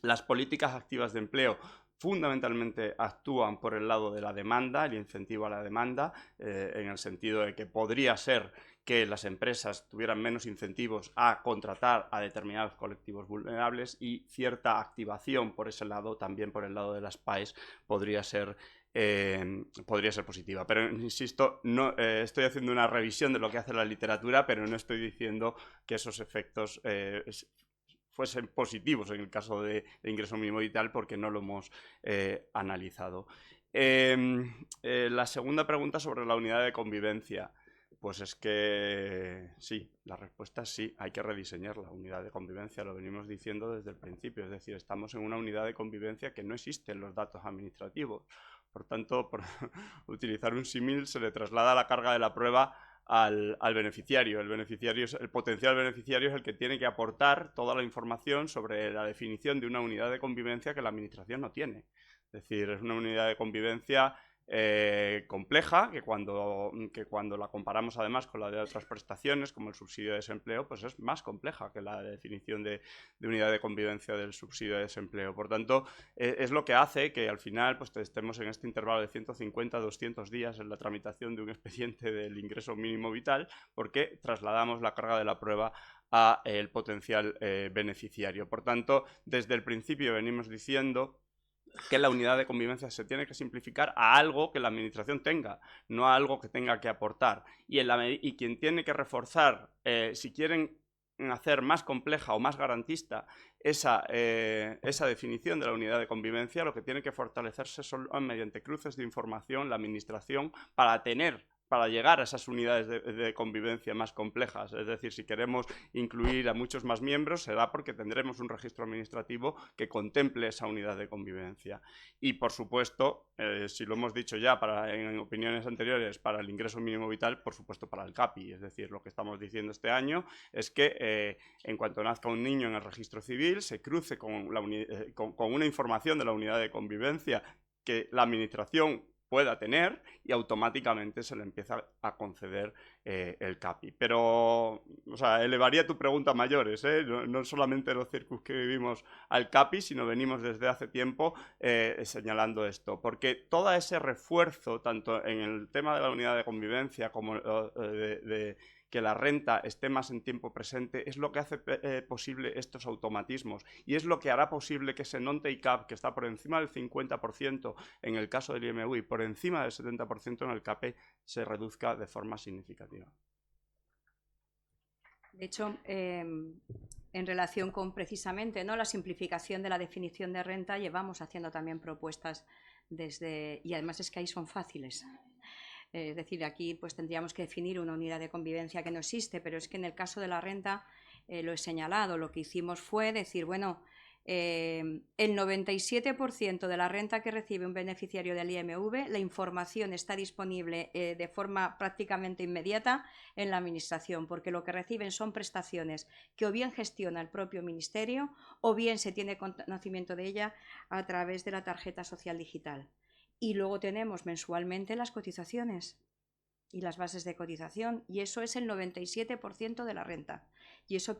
S3: Las políticas activas de empleo fundamentalmente actúan por el lado de la demanda, el incentivo a la demanda, en el sentido de que podría ser que las empresas tuvieran menos incentivos a contratar a determinados colectivos vulnerables y cierta activación por ese lado, también por el lado de las PAEs, podría ser positiva. Pero insisto, no, estoy haciendo una revisión de lo que hace la literatura, pero no estoy diciendo que esos efectos fuesen positivos en el caso de ingreso mínimo vital, porque no lo hemos analizado. La segunda pregunta sobre la unidad de convivencia. Pues es que sí, la respuesta es sí, hay que rediseñar la unidad de convivencia, lo venimos diciendo desde el principio, es decir, estamos en una unidad de convivencia que no existe en los datos administrativos. Por tanto, por utilizar un símil, se le traslada la carga de la prueba al beneficiario. El potencial beneficiario es el que tiene que aportar toda la información sobre la definición de una unidad de convivencia que la administración no tiene. Es decir, es una unidad de convivencia compleja, que cuando la comparamos además con la de otras prestaciones, como el subsidio de desempleo, pues es más compleja que la definición de unidad de convivencia del subsidio de desempleo. Por tanto, es lo que hace que al final pues, estemos en este intervalo de 150 a 200 días en la tramitación de un expediente del ingreso mínimo vital, porque trasladamos la carga de la prueba a el potencial beneficiario. Por tanto, desde el principio venimos diciendo que la unidad de convivencia se tiene que simplificar a algo que la administración tenga, no a algo que tenga que aportar. Y quien tiene que reforzar, si quieren hacer más compleja o más garantista esa definición de la unidad de convivencia, lo que tiene que fortalecerse son mediante cruces de información la administración para llegar a esas unidades de convivencia más complejas. Es decir, si queremos incluir a muchos más miembros, será porque tendremos un registro administrativo que contemple esa unidad de convivencia. Y, por supuesto, si lo hemos dicho ya en opiniones anteriores, para el ingreso mínimo vital, por supuesto para el CAPI. Es decir, lo que estamos diciendo este año es que en cuanto nazca un niño en el registro civil, se cruce con una información de la unidad de convivencia que la administración pueda tener y automáticamente se le empieza a conceder el CAPI. Pero, o sea, elevaría tu pregunta a mayores, no solamente los circunscribimos al CAPI, sino venimos desde hace tiempo señalando esto, porque todo ese refuerzo, tanto en el tema de la unidad de convivencia como de que la renta esté más en tiempo presente, es lo que hace posible estos automatismos y es lo que hará posible que ese non-take up, que está por encima del 50% en el caso del IMU y por encima del 70% en el CAPE, se reduzca de forma significativa.
S2: De hecho, en relación con precisamente la simplificación de la definición de renta, llevamos haciendo también propuestas y además es que ahí son fáciles. Es decir, aquí pues tendríamos que definir una unidad de convivencia que no existe, pero es que en el caso de la renta, lo he señalado, lo que hicimos fue decir, bueno, el 97% de la renta que recibe un beneficiario del IMV, la información está disponible de forma prácticamente inmediata en la administración, porque lo que reciben son prestaciones que o bien gestiona el propio ministerio o bien se tiene conocimiento de ella a través de la tarjeta social digital. Y luego tenemos mensualmente las cotizaciones y las bases de cotización, y eso es el 97% de la renta. Y eso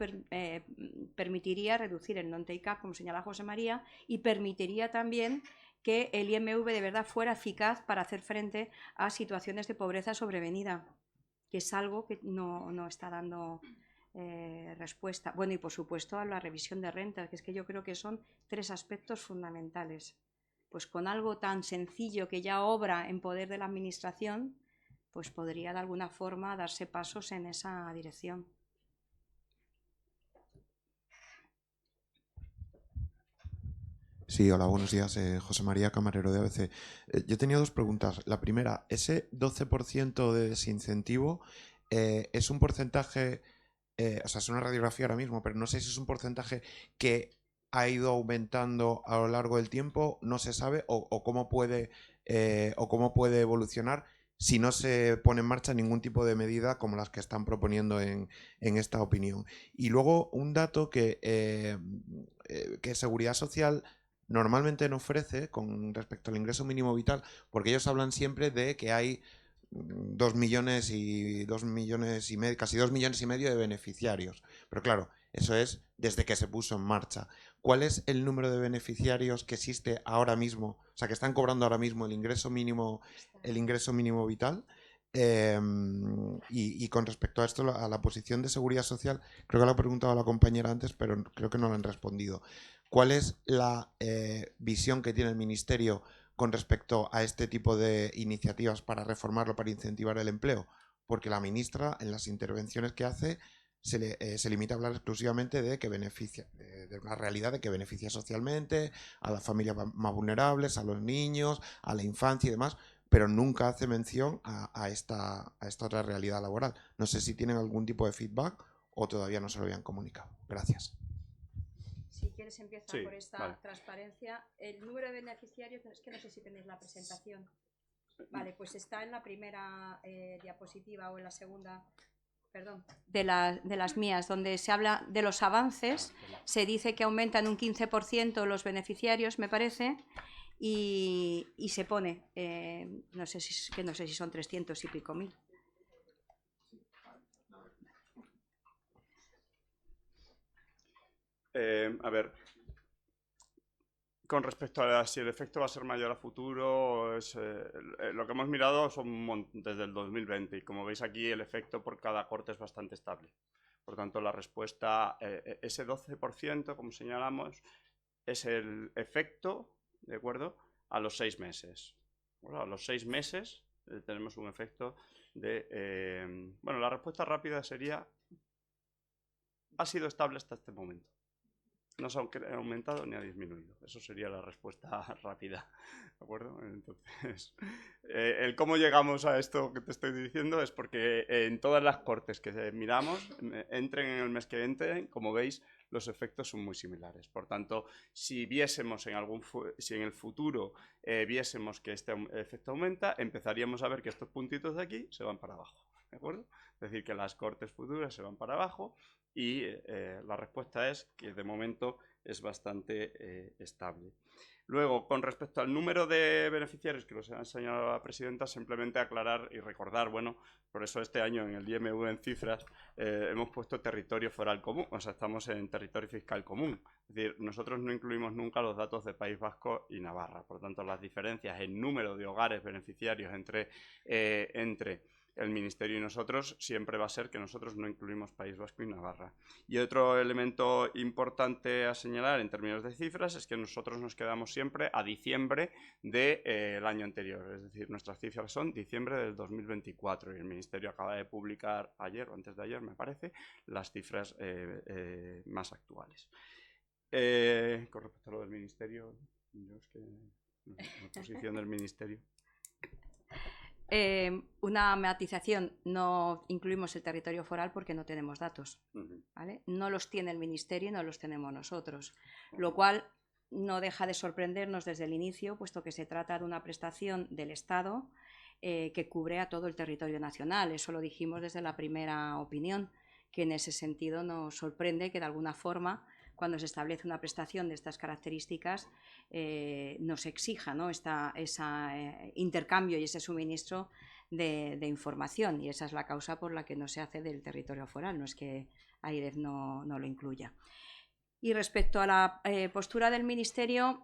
S2: permitiría reducir el non-take up, como señala José María, y permitiría también que el IMV de verdad fuera eficaz para hacer frente a situaciones de pobreza sobrevenida, que es algo que no está dando respuesta. Bueno, y por supuesto a la revisión de renta, que es que yo creo que son 3 aspectos fundamentales. Pues con algo tan sencillo que ya obra en poder de la administración, pues podría de alguna forma darse pasos en esa dirección.
S6: Sí, hola, buenos días. José María Camarero de ABC. Yo tenía dos preguntas. La primera, ese 12% de desincentivo es un porcentaje, o sea, es una radiografía ahora mismo, pero no sé si es un porcentaje que ha ido aumentando a lo largo del tiempo, no se sabe, o cómo puede evolucionar si no se pone en marcha ningún tipo de medida como las que están proponiendo en esta opinión. Y luego un dato que Seguridad Social normalmente no ofrece con respecto al ingreso mínimo vital, porque ellos hablan siempre de que hay 2 millones y 2 millones y medio, casi 2 millones y medio de beneficiarios. Pero claro, eso es desde que se puso en marcha. ¿Cuál es el número de beneficiarios que existe ahora mismo? O sea, que están cobrando ahora mismo el ingreso mínimo vital. Y con respecto a esto, a la posición de Seguridad Social, creo que lo ha preguntado la compañera antes, pero creo que no lo han respondido. ¿Cuál es la visión que tiene el Ministerio con respecto a este tipo de iniciativas para reformarlo, para incentivar el empleo? Porque la ministra, en las intervenciones que hace, se limita a hablar exclusivamente de que beneficia, de una realidad de que beneficia socialmente, a las familias más vulnerables, a los niños, a la infancia y demás, pero nunca hace mención a esta otra realidad laboral. No sé si tienen algún tipo de feedback o todavía no se lo habían comunicado. Gracias.
S2: Si quieres empieza
S3: Sí,
S2: por esta
S3: vale.
S2: transparencia. El número de beneficiarios, es que no sé si tenéis la presentación. Vale, pues está en la primera diapositiva o en la segunda, perdón, de las mías, donde se habla de los avances. Se dice que aumentan un 15% los beneficiarios, me parece, y se pone, no sé si son 300 y pico mil.
S3: A ver, con respecto a si el efecto va a ser mayor a futuro, lo que hemos mirado son desde el 2020 y como veis aquí el efecto por cada corte es bastante estable. Por tanto, la respuesta, ese 12%, como señalamos, es el efecto, ¿de acuerdo?, a los 6 meses. Bueno, a los 6 meses tenemos un efecto de... bueno, la respuesta rápida sería, ha sido estable hasta este momento. No se ha aumentado ni ha disminuido. Eso sería la respuesta rápida, ¿de acuerdo? Entonces, el cómo llegamos a esto que te estoy diciendo es porque en todas las cortes que miramos, entren en el mes que entren, como veis, los efectos son muy similares. Por tanto, si viésemos si en el futuro viésemos que este efecto aumenta, empezaríamos a ver que estos puntitos de aquí se van para abajo, ¿de acuerdo? Es decir, que las cortes futuras se van para abajo y la respuesta es que de momento es bastante estable. Luego, con respecto al número de beneficiarios que los ha enseñado la presidenta, simplemente aclarar y recordar, bueno, por eso este año en el IMV en cifras hemos puesto territorio foral común, o sea, estamos en territorio fiscal común. Es decir, nosotros no incluimos nunca los datos de País Vasco y Navarra. Por tanto, las diferencias en número de hogares beneficiarios entre el Ministerio y nosotros siempre va a ser que nosotros no incluimos País Vasco y Navarra. Y otro elemento importante a señalar en términos de cifras es que nosotros nos quedamos siempre a diciembre del año anterior. Es decir, nuestras cifras son diciembre del 2024 y el Ministerio acaba de publicar ayer o antes de ayer, me parece, las cifras más actuales. Con respecto a lo del Ministerio, yo es que la posición del Ministerio...
S2: Una matización, no incluimos el territorio foral porque no tenemos datos, ¿vale? No los tiene el Ministerio y no los tenemos nosotros, lo cual no deja de sorprendernos desde el inicio, puesto que se trata de una prestación del Estado que cubre a todo el territorio nacional. Eso lo dijimos desde la primera opinión, que en ese sentido nos sorprende que de alguna forma, cuando se establece una prestación de estas características, nos exija, ¿no?, ese intercambio y ese suministro de información, y esa es la causa por la que no se hace del territorio foral, no es que AIREF no lo incluya. Y respecto a la postura del Ministerio,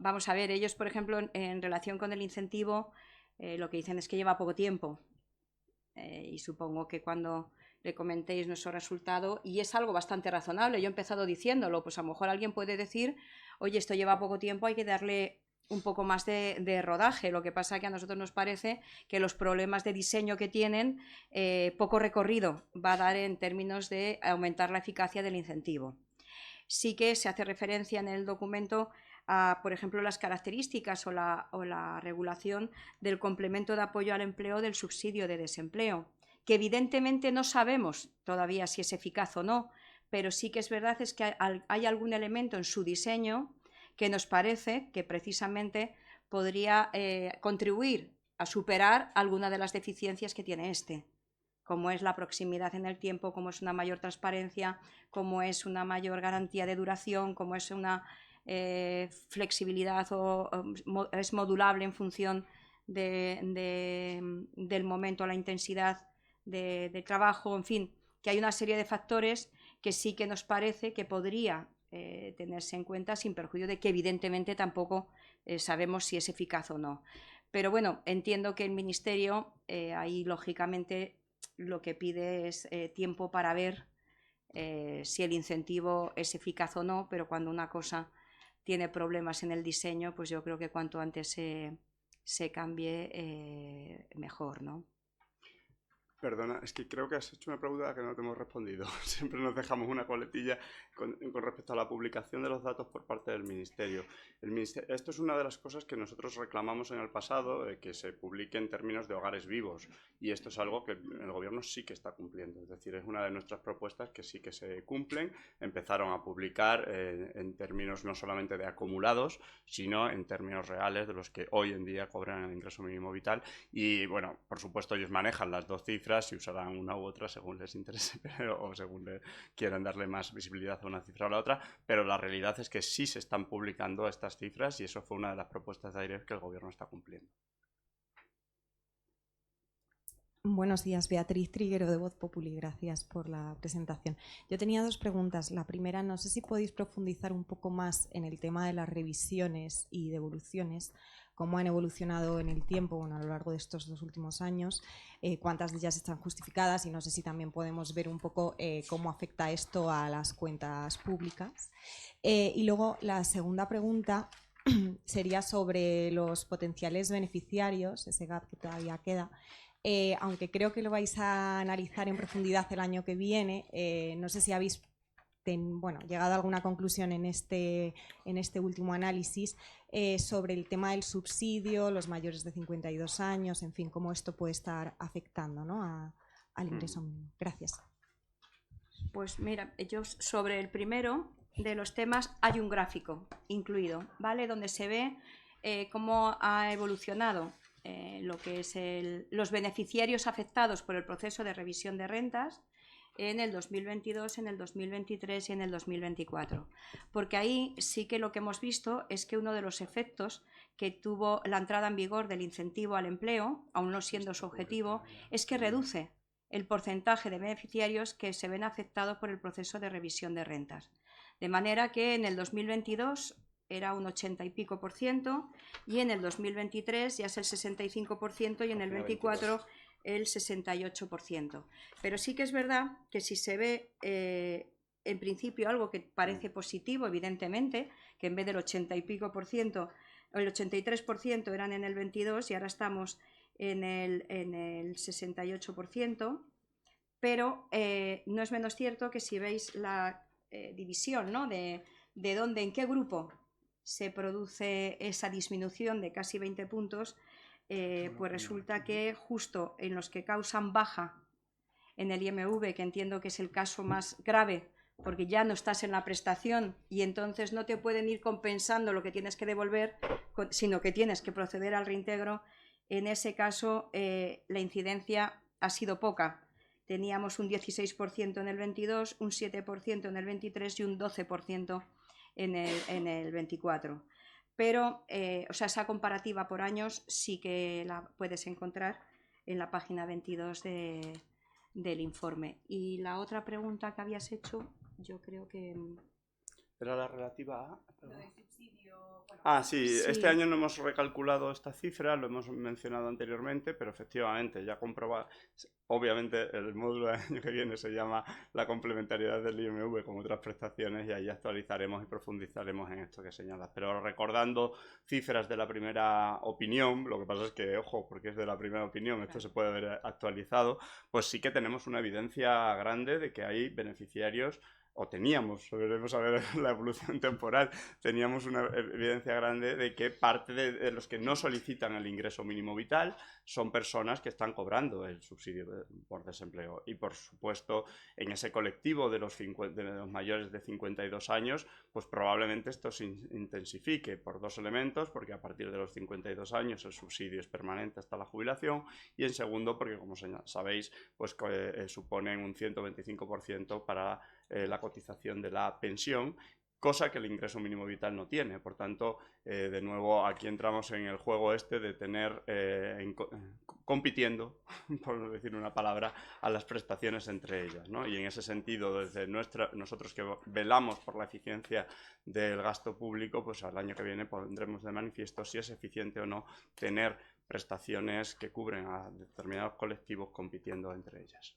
S2: vamos a ver, ellos, por ejemplo, en relación con el incentivo, lo que dicen es que lleva poco tiempo, y supongo que cuando le comentéis nuestro resultado, y es algo bastante razonable, yo he empezado diciéndolo, pues a lo mejor alguien puede decir, oye, esto lleva poco tiempo, hay que darle un poco más de rodaje. Lo que pasa es que a nosotros nos parece que los problemas de diseño que tienen poco recorrido va a dar en términos de aumentar la eficacia del incentivo. sí que se hace referencia en el documento a, por ejemplo, las características o la regulación del complemento de apoyo al empleo del subsidio de desempleo, que evidentemente no sabemos todavía si es eficaz o no, pero sí que es verdad es que hay algún elemento en su diseño que nos parece que precisamente podría contribuir a superar alguna de las deficiencias que tiene este, como es la proximidad en el tiempo, como es una mayor transparencia, como es una mayor garantía de duración, como es una flexibilidad es modulable en función del momento, la intensidad de trabajo, en fin, que hay una serie de factores que sí que nos parece que podría tenerse en cuenta sin perjuicio de que evidentemente tampoco sabemos si es eficaz o no. Pero bueno, entiendo que el Ministerio ahí lógicamente lo que pide es tiempo para ver si el incentivo es eficaz o no, pero cuando una cosa tiene problemas en el diseño, pues yo creo que cuanto antes se cambie, mejor, ¿no?
S3: Perdona, es que creo que has hecho una pregunta que no te hemos respondido. Siempre nos dejamos una coletilla con respecto a la publicación de los datos por parte del Ministerio. Esto es una de las cosas que nosotros reclamamos en el pasado, que se publique en términos de hogares vivos. Y esto es algo que el Gobierno sí que está cumpliendo. Es decir, es una de nuestras propuestas que sí que se cumplen. Empezaron a publicar en términos no solamente de acumulados, sino en términos reales de los que hoy en día cobran el ingreso mínimo vital. Y bueno, por supuesto ellos manejan las dos cifras y usarán una u otra según les interese o según quieran darle más visibilidad a una cifra o a la otra, pero la realidad es que sí se están publicando estas cifras y eso fue una de las propuestas de AIREF que el Gobierno está cumpliendo.
S7: Buenos días, Beatriz Triguero de Voz Populi, gracias por la presentación. Yo tenía dos preguntas. La primera, no sé si podéis profundizar un poco más en el tema de las revisiones y devoluciones, cómo han evolucionado en el tiempo, bueno, a lo largo de estos 2 últimos años, cuántas de ellas están justificadas y no sé si también podemos ver un poco cómo afecta esto a las cuentas públicas. Y luego la segunda pregunta sería sobre los potenciales beneficiarios, ese gap que todavía queda. Aunque creo que lo vais a analizar en profundidad el año que viene, no sé si habéis llegado a alguna conclusión en este último análisis sobre el tema del subsidio, los mayores de 52 años, en fin, cómo esto puede estar afectando, ¿no?, al ingreso mínimo. Gracias.
S2: Pues mira, yo sobre el primero de los temas hay un gráfico incluido, ¿vale?, donde se ve cómo ha evolucionado lo que es los beneficiarios afectados por el proceso de revisión de rentas en el 2022, en el 2023 y en el 2024. Porque ahí sí que lo que hemos visto es que uno de los efectos que tuvo la entrada en vigor del incentivo al empleo, aún no siendo su objetivo, es que reduce el porcentaje de beneficiarios que se ven afectados por el proceso de revisión de rentas. De manera que en el 2022 era un 80 y pico % y en el 2023 ya es el 65% y en el 24 el 68%. Pero sí que es verdad que si se ve en principio algo que parece positivo, evidentemente, que en vez del 80 y pico %, el 83% eran en el 22 y ahora estamos en el 68%, pero no es menos cierto que si veis la división, ¿no?, de dónde, en qué grupo se produce esa disminución de casi 20 puntos, pues resulta que justo en los que causan baja en el IMV, que entiendo que es el caso más grave, porque ya no estás en la prestación y entonces no te pueden ir compensando lo que tienes que devolver, sino que tienes que proceder al reintegro, en ese caso la incidencia ha sido poca. Teníamos un 16% en el 22, un 7% en el 23 y un 12% en el 24. Pero, o sea, esa comparativa por años sí que la puedes encontrar en la página 22 del informe. Y la otra pregunta que habías hecho, yo creo que...
S3: ¿Era la relativa a...?
S2: Lo del subsidio...
S3: Sí, este año no hemos recalculado esta cifra, lo hemos mencionado anteriormente, pero efectivamente ya comprobado, obviamente el módulo del año que viene se llama la complementariedad del IMV con otras prestaciones y ahí actualizaremos y profundizaremos en esto que señalas. Pero recordando cifras de la primera opinión, lo que pasa es que, ojo, porque es de la primera opinión, esto se puede ver actualizado, pues sí que tenemos una evidencia grande de que hay beneficiarios o teníamos, veremos a ver la evolución temporal, teníamos una evidencia grande de que parte de los que no solicitan el ingreso mínimo vital son personas que están cobrando el subsidio por desempleo. Y por supuesto, en ese colectivo de los mayores de 52 años, pues probablemente esto se intensifique por dos elementos, porque a partir de los 52 años el subsidio es permanente hasta la jubilación, y en segundo, porque como sabéis, pues suponen un 125% para la cotización de la pensión, cosa que el ingreso mínimo vital no tiene. Por tanto, de nuevo, aquí entramos en el juego este de tener compitiendo, por no decir una palabra, a las prestaciones entre ellas, ¿no? Y en ese sentido, desde nosotros que velamos por la eficiencia del gasto público, pues al año que viene pondremos de manifiesto si es eficiente o no tener prestaciones que cubren a determinados colectivos compitiendo entre ellas.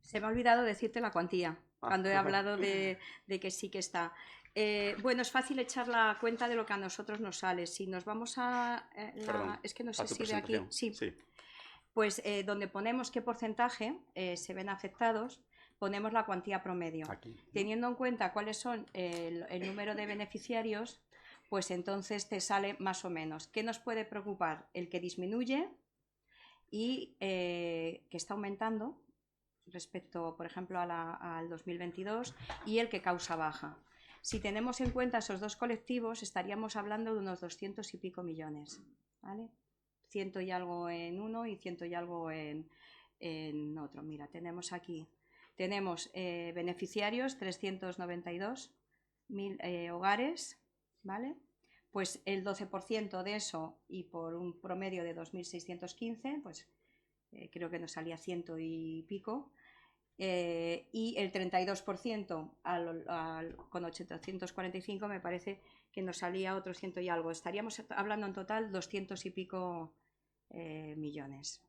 S2: Se me ha olvidado decirte la cuantía, cuando he hablado de que sí que está. Bueno, es fácil echar la cuenta de lo que a nosotros nos sale. Si nos vamos a... es que no sé si de aquí... Sí. Pues donde ponemos qué porcentaje se ven afectados, ponemos la cuantía promedio. Aquí. Teniendo en cuenta cuáles son el número de beneficiarios, pues entonces te sale más o menos. ¿Qué nos puede preocupar? El que disminuye y que está aumentando respecto, por ejemplo, al 2022, y el que causa baja. Si tenemos en cuenta esos dos colectivos, estaríamos hablando de unos 200 y pico millones, ¿vale? 100 y algo en uno y 100 y algo en otro. Mira, tenemos aquí, tenemos beneficiarios, 392.000 hogares, ¿vale? Pues el 12% de eso, y por un promedio de 2.615, pues creo que nos salía 100 y pico, y el 32% con 845 me parece que nos salía otros 100 y algo. Estaríamos hablando en total 200 y pico millones.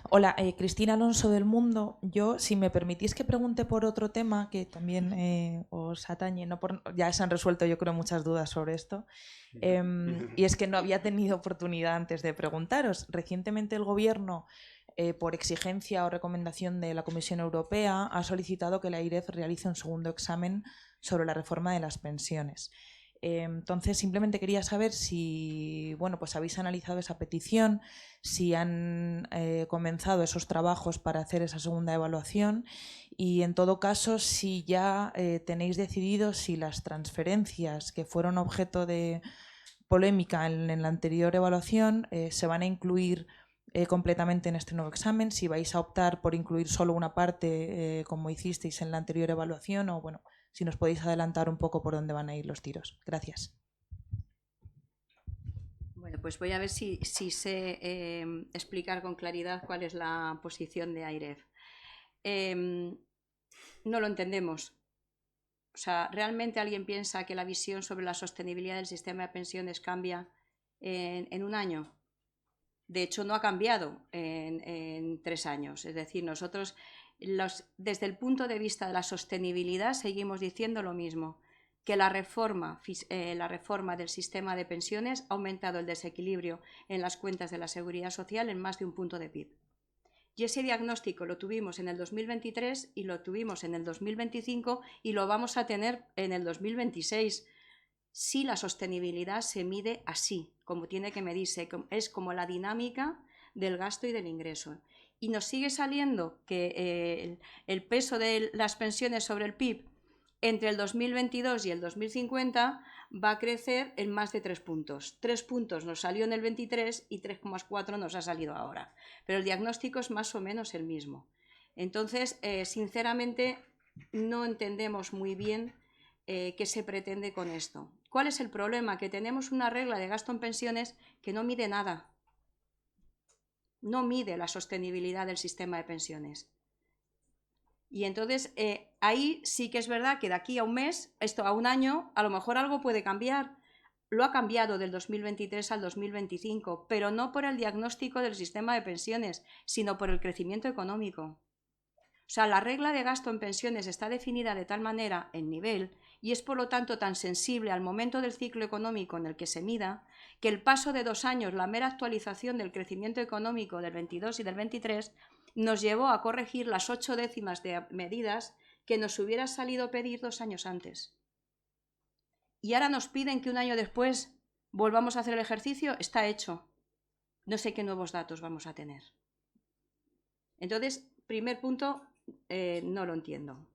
S8: Hola, Cristina Alonso del Mundo. Yo, si me permitís que pregunte por otro tema que también os atañe, ya se han resuelto yo creo muchas dudas sobre esto, y es que no había tenido oportunidad antes de preguntaros. Recientemente el Gobierno, por exigencia o recomendación de la Comisión Europea, ha solicitado que la AIREF realice un segundo examen sobre la reforma de las pensiones. Entonces, simplemente quería saber si, bueno, pues habéis analizado esa petición, si han comenzado esos trabajos para hacer esa segunda evaluación y, en todo caso, si ya tenéis decidido si las transferencias que fueron objeto de polémica en la anterior evaluación se van a incluir completamente en este nuevo examen, si vais a optar por incluir solo una parte como hicisteis en la anterior evaluación o, bueno, si nos podéis adelantar un poco por dónde van a ir los tiros. Gracias.
S2: Bueno, pues voy a ver si sé explicar con claridad cuál es la posición de AIREF. No lo entendemos. O sea, ¿realmente alguien piensa que la visión sobre la sostenibilidad del sistema de pensiones cambia en un año? De hecho, no ha cambiado en 3 años. Es decir, nosotros... desde el punto de vista de la sostenibilidad seguimos diciendo lo mismo, que la reforma del sistema de pensiones ha aumentado el desequilibrio en las cuentas de la Seguridad Social en más de un punto de PIB. Y ese diagnóstico lo tuvimos en el 2023 y lo tuvimos en el 2025 y lo vamos a tener en el 2026. Si la sostenibilidad se mide así, como tiene que medirse, es como la dinámica del gasto y del ingreso. Y nos sigue saliendo que el peso de las pensiones sobre el PIB entre el 2022 y el 2050 va a crecer en más de 3 puntos. 3 puntos nos salió en el 23 y 3,4 nos ha salido ahora. Pero el diagnóstico es más o menos el mismo. Entonces, sinceramente, no entendemos muy bien qué se pretende con esto. ¿Cuál es el problema? Que tenemos una regla de gasto en pensiones que no mide nada. No mide la sostenibilidad del sistema de pensiones. Y entonces ahí sí que es verdad que de aquí a un mes, a un año, a lo mejor algo puede cambiar. Lo ha cambiado del 2023 al 2025, pero no por el diagnóstico del sistema de pensiones, sino por el crecimiento económico. O sea, la regla de gasto en pensiones está definida de tal manera en nivel y es por lo tanto tan sensible al momento del ciclo económico en el que se mida, que el paso de 2 años, la mera actualización del crecimiento económico del 22 y del 23, nos llevó a corregir las 8 décimas de medidas que nos hubiera salido pedir 2 años antes. Y ahora nos piden que un año después volvamos a hacer el ejercicio, está hecho. No sé qué nuevos datos vamos a tener. Entonces, primer punto, no lo entiendo.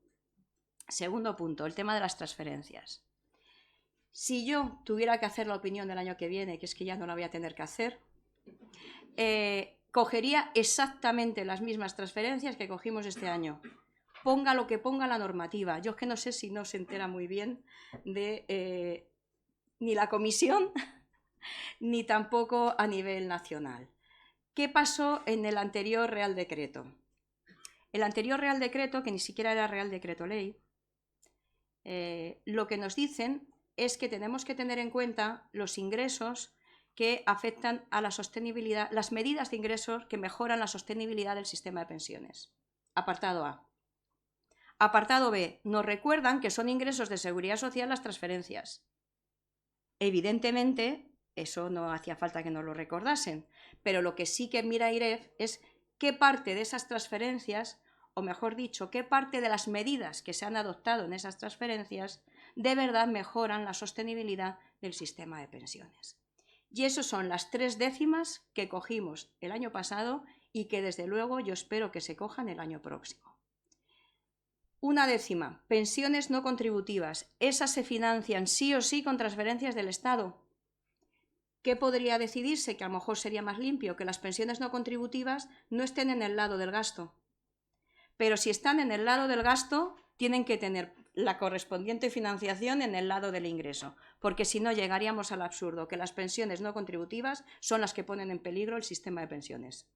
S2: Segundo punto, el tema de las transferencias. Si yo tuviera que hacer la opinión del año que viene, que es que ya no la voy a tener que hacer, cogería exactamente las mismas transferencias que cogimos este año. Ponga lo que ponga la normativa. Yo es que no sé si no se entera muy bien de ni la comisión ni tampoco a nivel nacional. ¿Qué pasó en el anterior Real Decreto? El anterior Real Decreto, que ni siquiera era Real Decreto Ley, lo que nos dicen es que tenemos que tener en cuenta los ingresos que afectan a la sostenibilidad, las medidas de ingresos que mejoran la sostenibilidad del sistema de pensiones. Apartado A. Apartado B. Nos recuerdan que son ingresos de seguridad social las transferencias. Evidentemente, eso no hacía falta que nos lo recordasen, pero lo que sí que mira AIREF es qué parte de esas transferencias, o mejor dicho, qué parte de las medidas que se han adoptado en esas transferencias de verdad mejoran la sostenibilidad del sistema de pensiones. Y eso son las 3 décimas que cogimos el año pasado y que desde luego yo espero que se cojan el año próximo. 1 décima, pensiones no contributivas. Esas se financian sí o sí con transferencias del Estado. ¿Qué podría decidirse? Que a lo mejor sería más limpio que las pensiones no contributivas no estén en el lado del gasto. Pero si están en el lado del gasto, tienen que tener la correspondiente financiación en el lado del ingreso, porque si no llegaríamos al absurdo que las pensiones no contributivas son las que ponen en peligro el sistema de pensiones.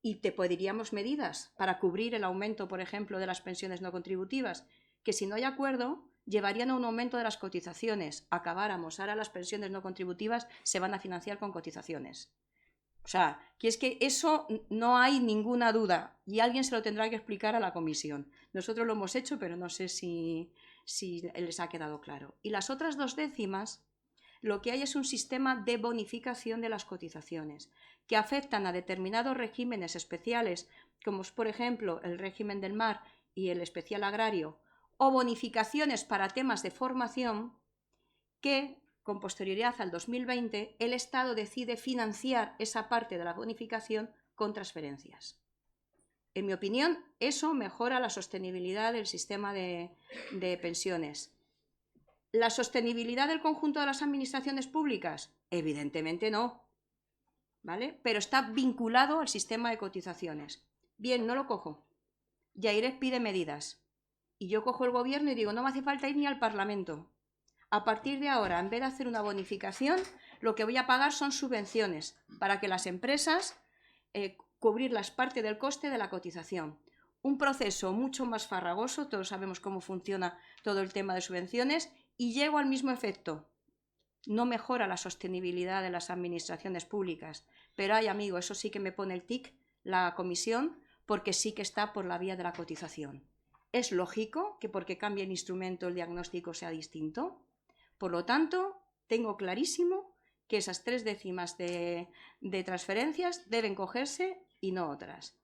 S2: Y te pediríamos medidas para cubrir el aumento, por ejemplo, de las pensiones no contributivas, que si no hay acuerdo llevarían a un aumento de las cotizaciones. Acabáramos, ahora las pensiones no contributivas se van a financiar con cotizaciones. O sea, que es que eso no hay ninguna duda y alguien se lo tendrá que explicar a la comisión. Nosotros lo hemos hecho, pero no sé si les ha quedado claro. Y las otras 2 décimas, lo que hay es un sistema de bonificación de las cotizaciones que afectan a determinados regímenes especiales, como es, por ejemplo, el régimen del mar y el especial agrario, o bonificaciones para temas de formación que, con posterioridad al 2020, el Estado decide financiar esa parte de la bonificación con transferencias. En mi opinión, eso mejora la sostenibilidad del sistema de pensiones. ¿La sostenibilidad del conjunto de las administraciones públicas? Evidentemente no, ¿vale? Pero está vinculado al sistema de cotizaciones. Bien, no lo cojo. Y AIREF pide medidas. Y yo cojo el gobierno y digo, no me hace falta ir ni al Parlamento. A partir de ahora, en vez de hacer una bonificación, lo que voy a pagar son subvenciones para que las empresas cubrir las partes del coste de la cotización. Un proceso mucho más farragoso, todos sabemos cómo funciona todo el tema de subvenciones, y llego al mismo efecto. No mejora la sostenibilidad de las administraciones públicas, pero ay, amigo, eso sí que me pone el tic la comisión, porque sí que está por la vía de la cotización. Es lógico que porque cambie el instrumento el diagnóstico sea distinto. Por lo tanto, tengo clarísimo que esas 3 décimas de transferencias deben cogerse y no otras.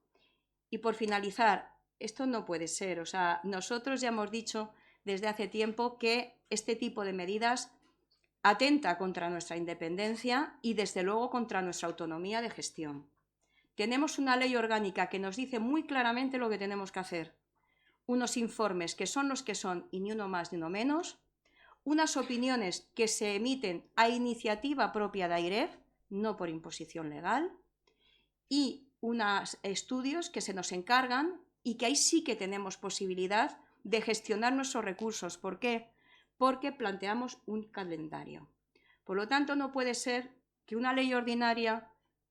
S2: Y por finalizar, esto no puede ser. O sea, nosotros ya hemos dicho desde hace tiempo que este tipo de medidas atenta contra nuestra independencia y desde luego contra nuestra autonomía de gestión. Tenemos una ley orgánica que nos dice muy claramente lo que tenemos que hacer. Unos informes que son los que son y ni uno más ni uno menos, unas opiniones que se emiten a iniciativa propia de AIREF, no por imposición legal, y unos estudios que se nos encargan y que ahí sí que tenemos posibilidad de gestionar nuestros recursos. ¿Por qué? Porque planteamos un calendario. Por lo tanto, no puede ser que una ley ordinaria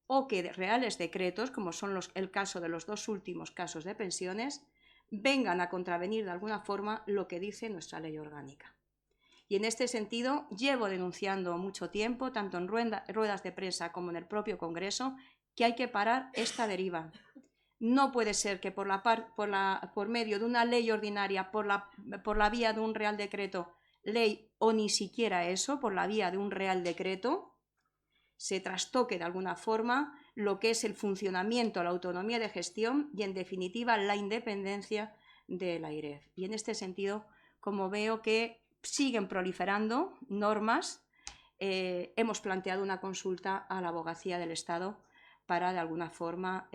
S2: o que reales decretos, como son el caso de los 2 últimos casos de pensiones, vengan a contravenir de alguna forma lo que dice nuestra ley orgánica. Y en este sentido llevo denunciando mucho tiempo, tanto en ruedas de prensa como en el propio Congreso, que hay que parar esta deriva. No puede ser que por medio de una ley ordinaria, por la vía de un real decreto, ley o ni siquiera eso, por la vía de un real decreto, se trastoque de alguna forma lo que es el funcionamiento, la autonomía de gestión y, en definitiva, la independencia de la AIREF. Y en este sentido, como veo que siguen proliferando normas, hemos planteado una consulta a la Abogacía del Estado para, de alguna forma,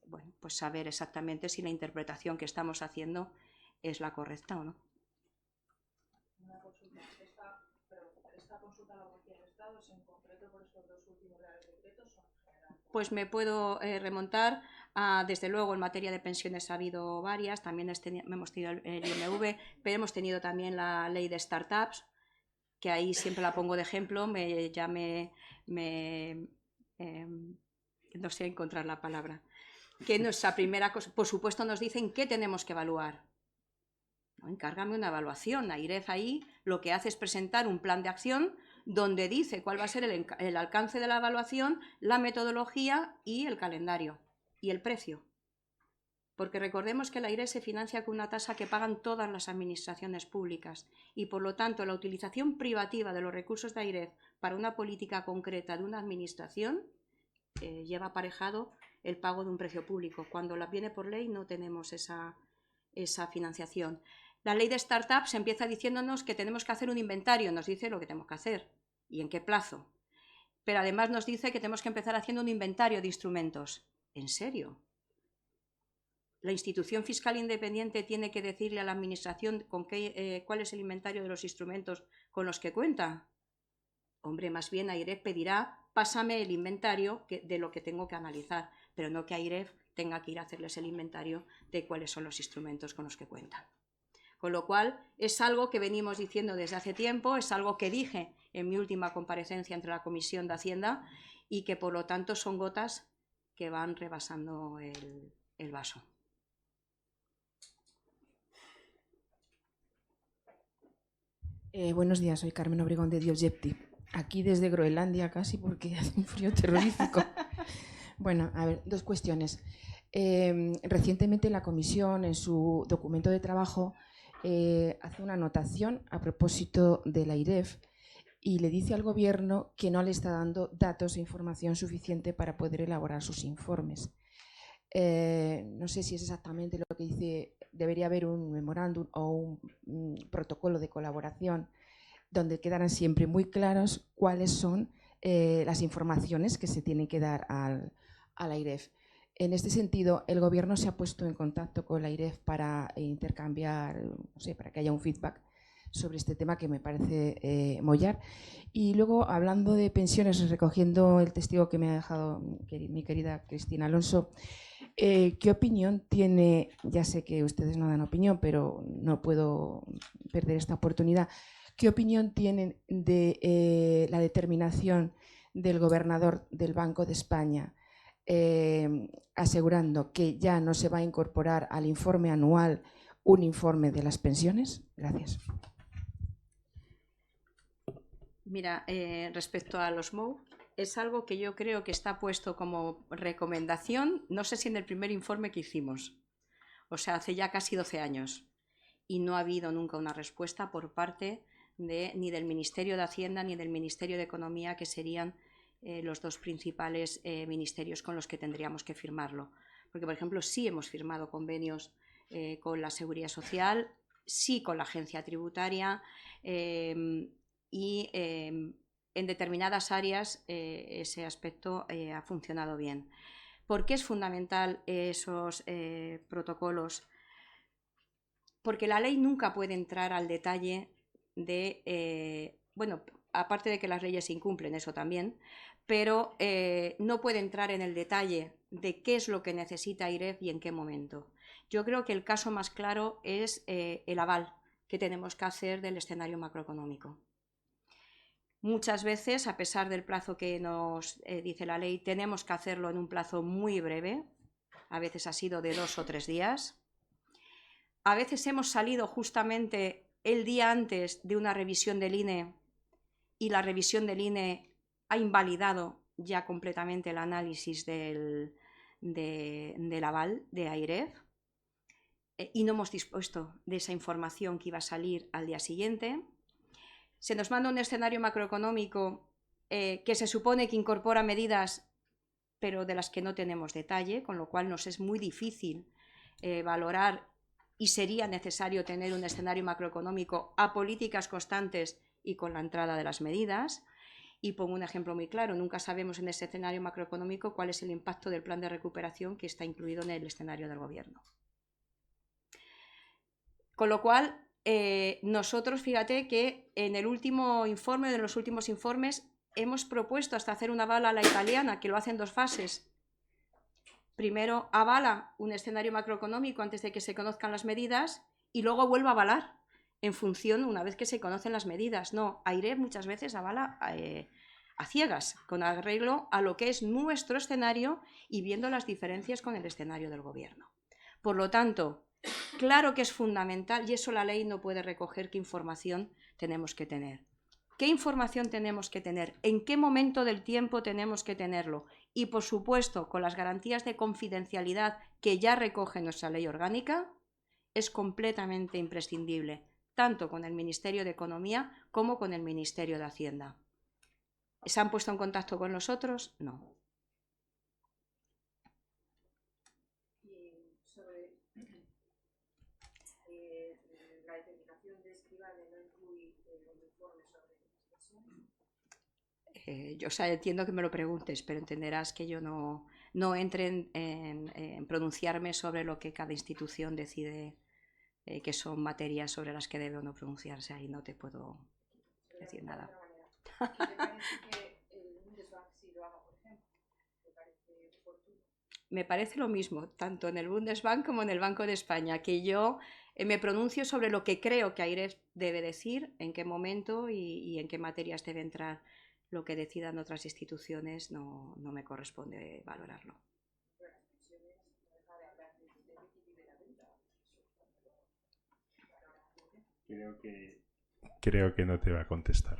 S2: bueno, pues saber exactamente si la interpretación que estamos haciendo es la correcta o no.
S8: Una consulta. ¿Esta consulta a la Abogacía del Estado es en concreto por estos dos últimos reales decretos o en general?
S2: Pues me puedo remontar a, desde luego, en materia de pensiones ha habido varias, también hemos tenido el IMV, pero hemos tenido también la ley de startups, que ahí siempre la pongo de ejemplo, no sé encontrar la palabra, que nuestra primera cosa, por supuesto nos dicen qué tenemos que evaluar. No, encárgame una evaluación. AIREF ahí lo que hace es presentar un plan de acción donde dice cuál va a ser el alcance de la evaluación, la metodología y el calendario y el precio. Porque recordemos que la AIREF se financia con una tasa que pagan todas las administraciones públicas y, por lo tanto, la utilización privativa de los recursos de AIREF para una política concreta de una administración lleva aparejado el pago de un precio público. Cuando viene por ley no tenemos esa financiación. La ley de startups empieza diciéndonos que tenemos que hacer un inventario, nos dice lo que tenemos que hacer y en qué plazo. Pero además nos dice que tenemos que empezar haciendo un inventario de instrumentos. ¿En serio? La institución fiscal independiente tiene que decirle a la administración cuál es el inventario de los instrumentos con los que cuenta. Hombre, más bien AIREF pedirá, pásame el inventario de lo que tengo que analizar, pero no que AIREF tenga que ir a hacerles el inventario de cuáles son los instrumentos con los que cuentan. Con lo cual, es algo que venimos diciendo desde hace tiempo, es algo que dije en mi última comparecencia ante la Comisión de Hacienda y que, por lo tanto, son gotas que van rebasando el vaso.
S9: Buenos días, soy Carmen Obregón de Diosjepti. Aquí desde Groenlandia casi porque hace un frío terrorífico. Bueno, a ver, dos cuestiones. Recientemente la Comisión, en su documento de trabajo, hace una anotación a propósito de la AIREF y le dice al Gobierno que no le está dando datos e información suficiente para poder elaborar sus informes. No sé si es exactamente lo que dice. Debería haber un memorándum o un protocolo de colaboración donde quedaran siempre muy claros cuáles son las informaciones que se tienen que dar al AIREF. En este sentido, el Gobierno se ha puesto en contacto con la AIREF para intercambiar, no sé, para que haya un feedback sobre este tema que me parece mollar. Y luego, hablando de pensiones, recogiendo el testigo que me ha dejado mi querida Cristina Alonso, ¿qué opinión tiene? Ya sé que ustedes no dan opinión, pero no puedo perder esta oportunidad. ¿Qué opinión tienen de la determinación del gobernador del Banco de España asegurando que ya no se va a incorporar al informe anual un informe de las pensiones? Gracias.
S2: Mira, respecto a los MOU, es algo que yo creo que está puesto como recomendación, no sé si en el primer informe que hicimos, o sea, hace ya casi 12 años, y no ha habido nunca una respuesta por parte ni del Ministerio de Hacienda ni del Ministerio de Economía, que serían los dos principales ministerios con los que tendríamos que firmarlo. Porque, por ejemplo, sí hemos firmado convenios con la Seguridad Social, sí con la Agencia Tributaria y en determinadas áreas ese aspecto ha funcionado bien. ¿Por qué es fundamental esos protocolos? Porque la ley nunca puede entrar al detalle de, bueno, aparte de que las leyes se incumplen, eso también, pero no puede entrar en el detalle de qué es lo que necesita AIREF y en qué momento. Yo creo que el caso más claro es el aval que tenemos que hacer del escenario macroeconómico. Muchas veces, a pesar del plazo que nos dice la ley, tenemos que hacerlo en un plazo muy breve, a veces ha sido de 2 o 3 días. A veces hemos salido justamente el día antes de una revisión del INE y la revisión del INE ha invalidado ya completamente el análisis del del aval de AIREF y no hemos dispuesto de esa información que iba a salir al día siguiente. Se nos manda un escenario macroeconómico que se supone que incorpora medidas, pero de las que no tenemos detalle, con lo cual nos es muy difícil valorar y sería necesario tener un escenario macroeconómico a políticas constantes y con la entrada de las medidas. Y pongo un ejemplo muy claro, nunca sabemos en ese escenario macroeconómico cuál es el impacto del plan de recuperación que está incluido en el escenario del Gobierno. Con lo cual, nosotros, fíjate que en el último informe, de los últimos informes, hemos propuesto hasta hacer una aval a la italiana, que lo hace en 2 fases. Primero avala un escenario macroeconómico antes de que se conozcan las medidas y luego vuelve a avalar en función una vez que se conocen las medidas. No, AIREF muchas veces avala a ciegas, con arreglo a lo que es nuestro escenario y viendo las diferencias con el escenario del Gobierno. Por lo tanto, claro que es fundamental, y eso la ley no puede recoger qué información tenemos que tener. ¿Qué información tenemos que tener? ¿En qué momento del tiempo tenemos que tenerlo? Y, por supuesto, con las garantías de confidencialidad que ya recoge nuestra ley orgánica, es completamente imprescindible, tanto con el Ministerio de Economía como con el Ministerio de Hacienda. ¿Se han puesto en contacto con nosotros? No.
S9: Sobre la determinación de escriba de no incluir un informe sobre
S2: yo entiendo que me lo preguntes, pero entenderás que yo no entre en pronunciarme sobre lo que cada institución decide que son materias sobre las que debe o no pronunciarse. Ahí no te puedo decir nada.
S9: ¿Qué te parece que el Bundesbank sí lo haga, por ejemplo? ¿Te parece oportuno?
S2: Me parece lo mismo, tanto en el Bundesbank como en el Banco de España, que yo me pronuncio sobre lo que creo que AIREF debe decir, en qué momento y en qué materias debe entrar. Lo que decidan otras instituciones no me corresponde valorarlo.
S1: Creo que no te va a contestar.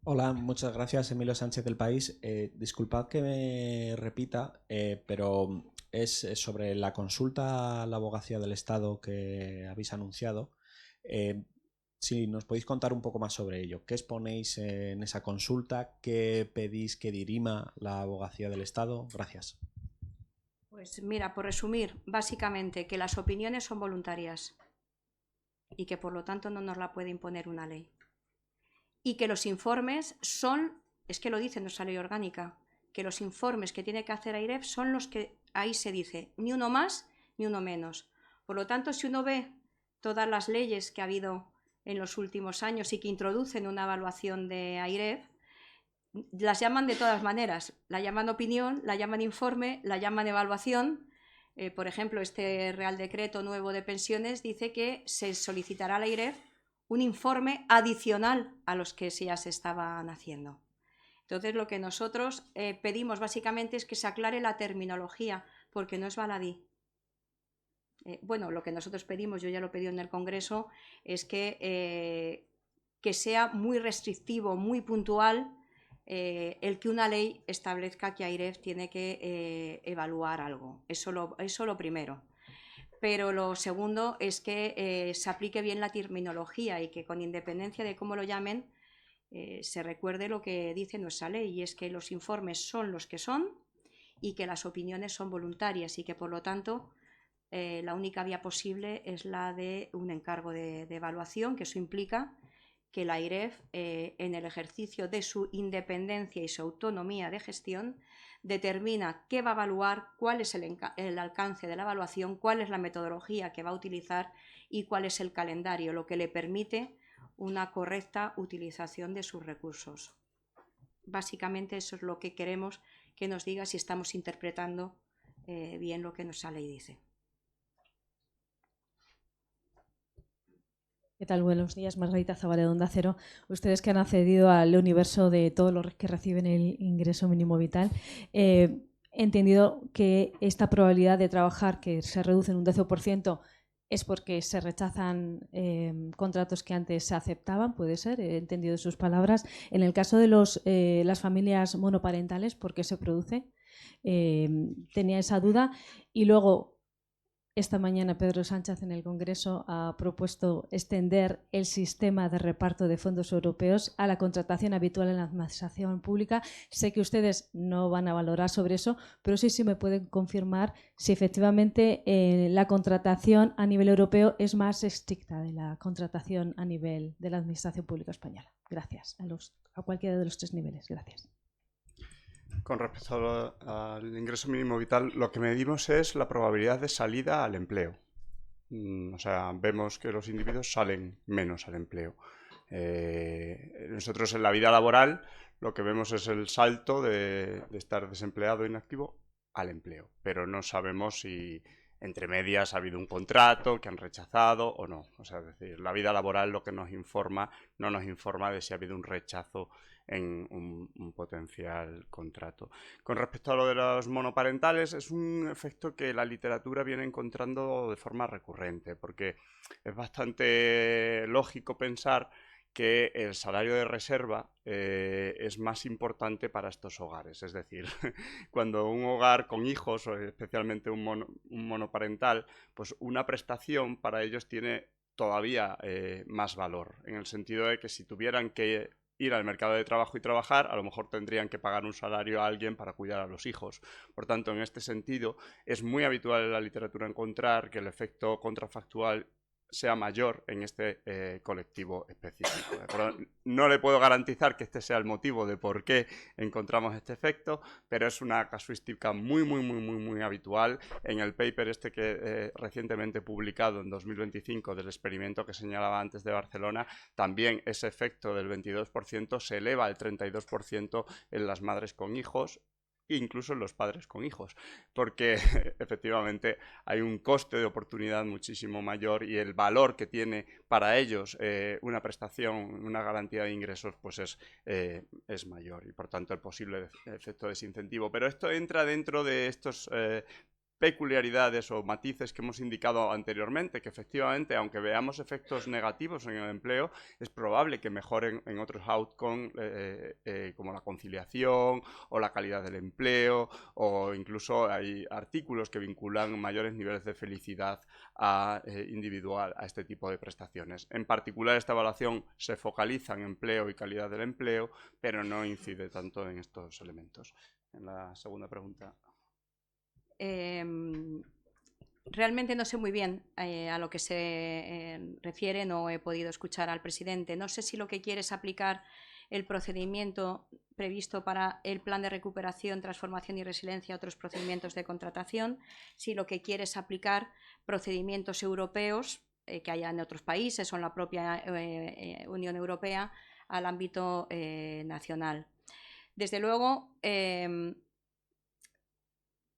S10: Hola, muchas gracias. Emilio Sánchez del País. Disculpad que me repita, pero es sobre la consulta a la Abogacía del Estado que habéis anunciado. Si nos podéis contar un poco más sobre ello. ¿Qué exponéis en esa consulta? ¿Qué pedís que dirima la Abogacía del Estado? Gracias.
S2: Pues mira, por resumir, básicamente que las opiniones son voluntarias y que por lo tanto no nos la puede imponer una ley. Y que los informes son, es que lo dice nuestra ley orgánica, que los informes que tiene que hacer AIREF son los que ahí se dice, ni uno más ni uno menos. Por lo tanto, si uno ve todas las leyes que ha habido en los últimos años y que introducen una evaluación de AIREF, las llaman de todas maneras, la llaman opinión, la llaman informe, la llaman evaluación. Por ejemplo, este Real Decreto nuevo de pensiones dice que se solicitará a la AIREF un informe adicional a los que ya se estaban haciendo. Entonces, lo que nosotros pedimos básicamente es que se aclare la terminología, porque no es baladí. Bueno, lo que nosotros pedimos, yo ya lo he pedido en el Congreso, es que sea muy restrictivo, muy puntual, el que una ley establezca que AIREF tiene que evaluar algo. Eso lo primero. Pero lo segundo es que se aplique bien la terminología y que con independencia de cómo lo llamen, se recuerde lo que dice nuestra ley, y es que los informes son los que son y que las opiniones son voluntarias y que por lo tanto la única vía posible es la de un encargo de evaluación, que eso implica que la AIREF, en el ejercicio de su independencia y su autonomía de gestión, determina qué va a evaluar, cuál es el alcance de la evaluación, cuál es la metodología que va a utilizar y cuál es el calendario, lo que le permite una correcta utilización de sus recursos. Básicamente eso es lo que queremos que nos diga si estamos interpretando bien lo que nuestra ley dice.
S11: ¿Qué tal? Buenos días, Margarita Zavala de Onda Cero. Ustedes que han accedido al universo de todos los que reciben el ingreso mínimo vital, he entendido que esta probabilidad de trabajar, que se reduce en un 12%, es porque se rechazan contratos que antes se aceptaban, puede ser, he entendido sus palabras. En el caso de las familias monoparentales, ¿por qué se produce? Tenía esa duda. Y luego, esta mañana Pedro Sánchez en el Congreso ha propuesto extender el sistema de reparto de fondos europeos a la contratación habitual en la administración pública. Sé que ustedes no van a valorar sobre eso, pero sí me pueden confirmar si efectivamente la contratación a nivel europeo es más estricta de la contratación a nivel de la administración pública española. Gracias. A cualquiera de los 3 niveles. Gracias.
S3: Con respecto al ingreso mínimo vital, lo que medimos es la probabilidad de salida al empleo. O sea, vemos que los individuos salen menos al empleo. Nosotros en la vida laboral lo que vemos es el salto de estar desempleado e inactivo al empleo, pero no sabemos si entre medias ha habido un contrato que han rechazado o no. O sea, es decir, la vida laboral lo que nos informa, no nos informa de si ha habido un rechazo en un potencial contrato. Con respecto a lo de los monoparentales, es un efecto que la literatura viene encontrando de forma recurrente, porque es bastante lógico pensar que el salario de reserva es más importante para estos hogares. Es decir, cuando un hogar con hijos, o especialmente un monoparental, pues una prestación para ellos tiene todavía más valor, en el sentido de que si tuvieran que ir al mercado de trabajo y trabajar, a lo mejor tendrían que pagar un salario a alguien para cuidar a los hijos. Por tanto, en este sentido, es muy habitual en la literatura encontrar que el efecto contrafactual sea mayor en este colectivo específico. No le puedo garantizar que este sea el motivo de por qué encontramos este efecto, pero es una casuística muy habitual. En el paper este que recientemente publicado en 2025 del experimento que señalaba antes de Barcelona, también ese efecto del 22% se eleva al 32% en las madres con hijos, incluso en los padres con hijos, porque efectivamente hay un coste de oportunidad muchísimo mayor y el valor que tiene para ellos una prestación, una garantía de ingresos, pues es mayor y por tanto el posible efecto desincentivo. Pero esto entra dentro de estos peculiaridades o matices que hemos indicado anteriormente, que efectivamente, aunque veamos efectos negativos en el empleo, es probable que mejoren en otros outcomes como la conciliación o la calidad del empleo, o incluso hay artículos que vinculan mayores niveles de felicidad individual a este tipo de prestaciones. En particular, esta evaluación se focaliza en empleo y calidad del empleo, pero no incide tanto en estos elementos. En la segunda pregunta.
S2: Realmente no sé muy bien a lo que se refiere, no he podido escuchar al presidente. No sé si lo que quiere es aplicar el procedimiento previsto para el plan de recuperación, transformación y resiliencia a otros procedimientos de contratación, si lo que quiere es aplicar procedimientos europeos que haya en otros países o en la propia Unión Europea al ámbito nacional. Desde luego,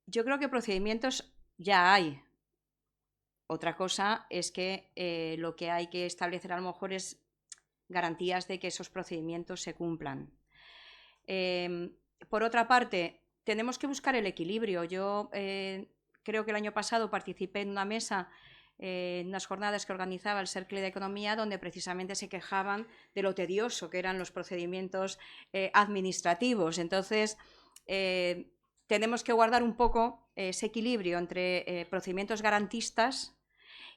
S2: yo creo que procedimientos ya hay. Otra cosa es que lo que hay que establecer a lo mejor es garantías de que esos procedimientos se cumplan. Por otra parte, tenemos que buscar el equilibrio. Yo creo que el año pasado participé en una mesa, en unas jornadas que organizaba el Cercle de Economía, donde precisamente se quejaban de lo tedioso que eran los procedimientos administrativos. Entonces, tenemos que guardar un poco ese equilibrio entre procedimientos garantistas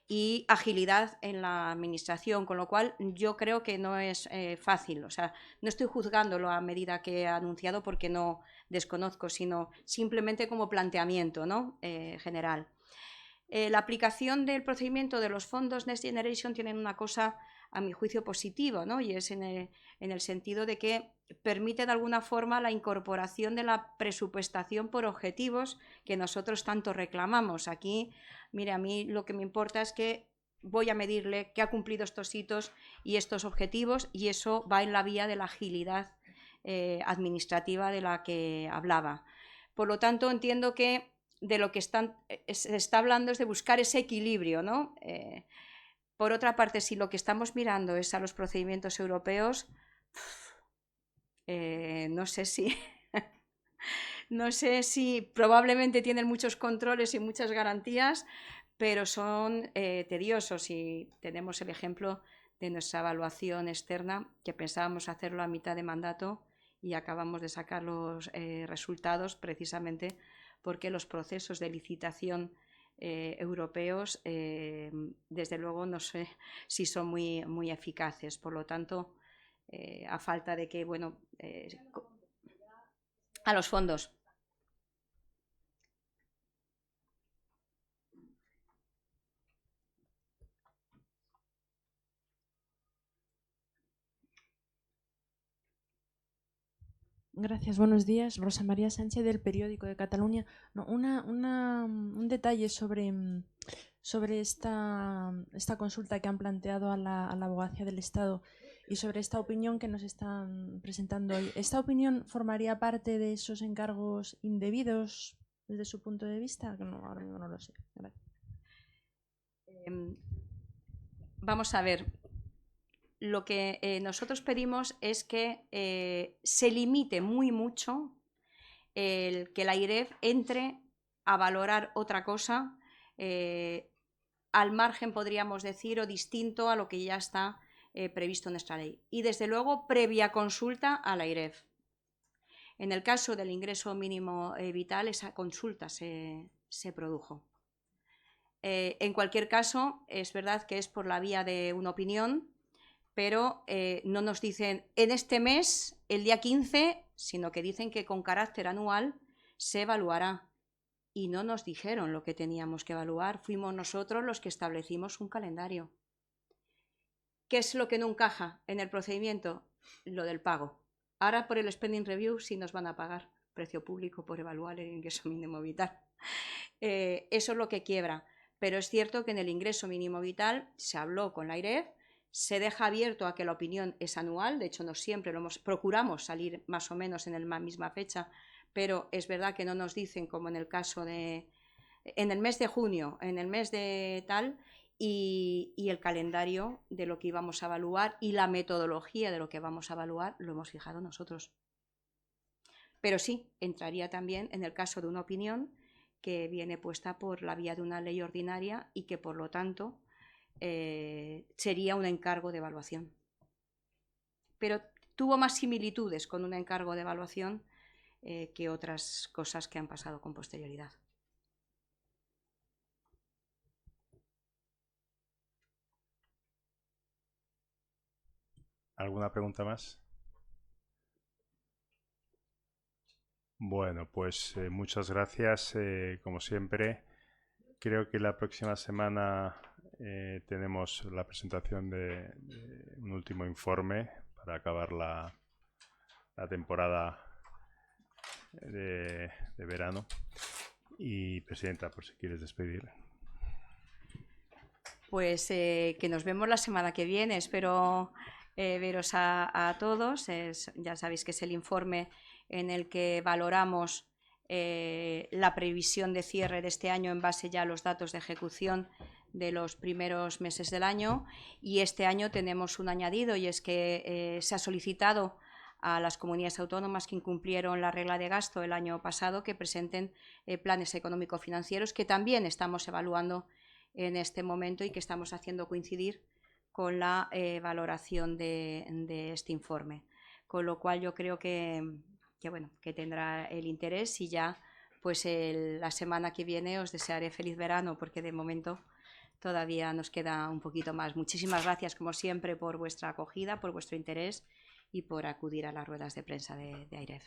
S2: y agilidad en la administración, con lo cual yo creo que no es fácil. O sea, no estoy juzgándolo a medida que ha anunciado porque no desconozco, sino simplemente como planteamiento, ¿no? General. La aplicación del procedimiento de los fondos Next Generation tiene una cosa, a mi juicio, positiva, ¿no? Y es en el sentido de que permite de alguna forma la incorporación de la presupuestación por objetivos que nosotros tanto reclamamos. Aquí, mire, a mí lo que me importa es que voy a medirle que ha cumplido estos hitos y estos objetivos, y eso va en la vía de la agilidad administrativa de la que hablaba. Por lo tanto, entiendo que de lo que se está hablando es de buscar ese equilibrio, ¿no? Por otra parte, si lo que estamos mirando es a los procedimientos europeos, no sé si probablemente tienen muchos controles y muchas garantías, pero son tediosos, y tenemos el ejemplo de nuestra evaluación externa, que pensábamos hacerlo a mitad de mandato y acabamos de sacar los resultados precisamente porque los procesos de licitación europeos, desde luego no sé si son muy eficaces. Por lo tanto, a falta de que, bueno, a los fondos.
S12: Gracias, buenos días. Rosa María Sánchez, del Periódico de Cataluña. No, un detalle sobre esta consulta que han planteado a la Abogacía del Estado y sobre esta opinión que nos están presentando hoy. ¿Esta opinión formaría parte de esos encargos indebidos desde su punto de vista? Que no, ahora mismo no lo sé. Gracias.
S2: Vamos a ver. Lo que nosotros pedimos es que se limite mucho que la AIREF entre a valorar otra cosa al margen, podríamos decir, o distinto a lo que ya está previsto en nuestra ley. Y desde luego previa consulta a la AIREF. En el caso del ingreso mínimo vital, esa consulta se produjo. En cualquier caso, es verdad que es por la vía de una opinión, pero no nos dicen en este mes, el día 15, sino que dicen que con carácter anual se evaluará. Y no nos dijeron lo que teníamos que evaluar, fuimos nosotros los que establecimos un calendario. ¿Qué es lo que no encaja en el procedimiento? Lo del pago. Ahora por el spending review sí nos van a pagar precio público por evaluar el ingreso mínimo vital. Eso es lo que quiebra. Pero es cierto que en el ingreso mínimo vital se habló con la AIREF, se deja abierto a que la opinión es anual, de hecho no siempre procuramos salir más o menos en la misma fecha, pero es verdad que no nos dicen, como en el caso en el mes de junio, en el mes de tal, y el calendario de lo que íbamos a evaluar y la metodología de lo que vamos a evaluar lo hemos fijado nosotros. Pero sí, entraría también en el caso de una opinión que viene puesta por la vía de una ley ordinaria y que por lo tanto sería un encargo de evaluación. Pero tuvo más similitudes con un encargo de evaluación que otras cosas que han pasado con posterioridad.
S1: ¿Alguna pregunta más? Bueno, pues muchas gracias. Como siempre, creo que la próxima semana tenemos la presentación de un último informe para acabar la temporada de verano. Y, Presidenta, por si quieres despedir.
S2: Pues que nos vemos la semana que viene. Espero veros a todos. Ya sabéis que es el informe en el que valoramos la previsión de cierre de este año en base ya a los datos de ejecución de los primeros meses del año, y este año tenemos un añadido, y es que se ha solicitado a las comunidades autónomas que incumplieron la regla de gasto el año pasado que presenten planes económico-financieros, que también estamos evaluando en este momento y que estamos haciendo coincidir con la valoración de este informe. Con lo cual yo creo que tendrá el interés, y ya pues la semana que viene os desearé feliz verano, porque de momento todavía nos queda un poquito más. Muchísimas gracias, como siempre, por vuestra acogida, por vuestro interés y por acudir a las ruedas de prensa de AIREF.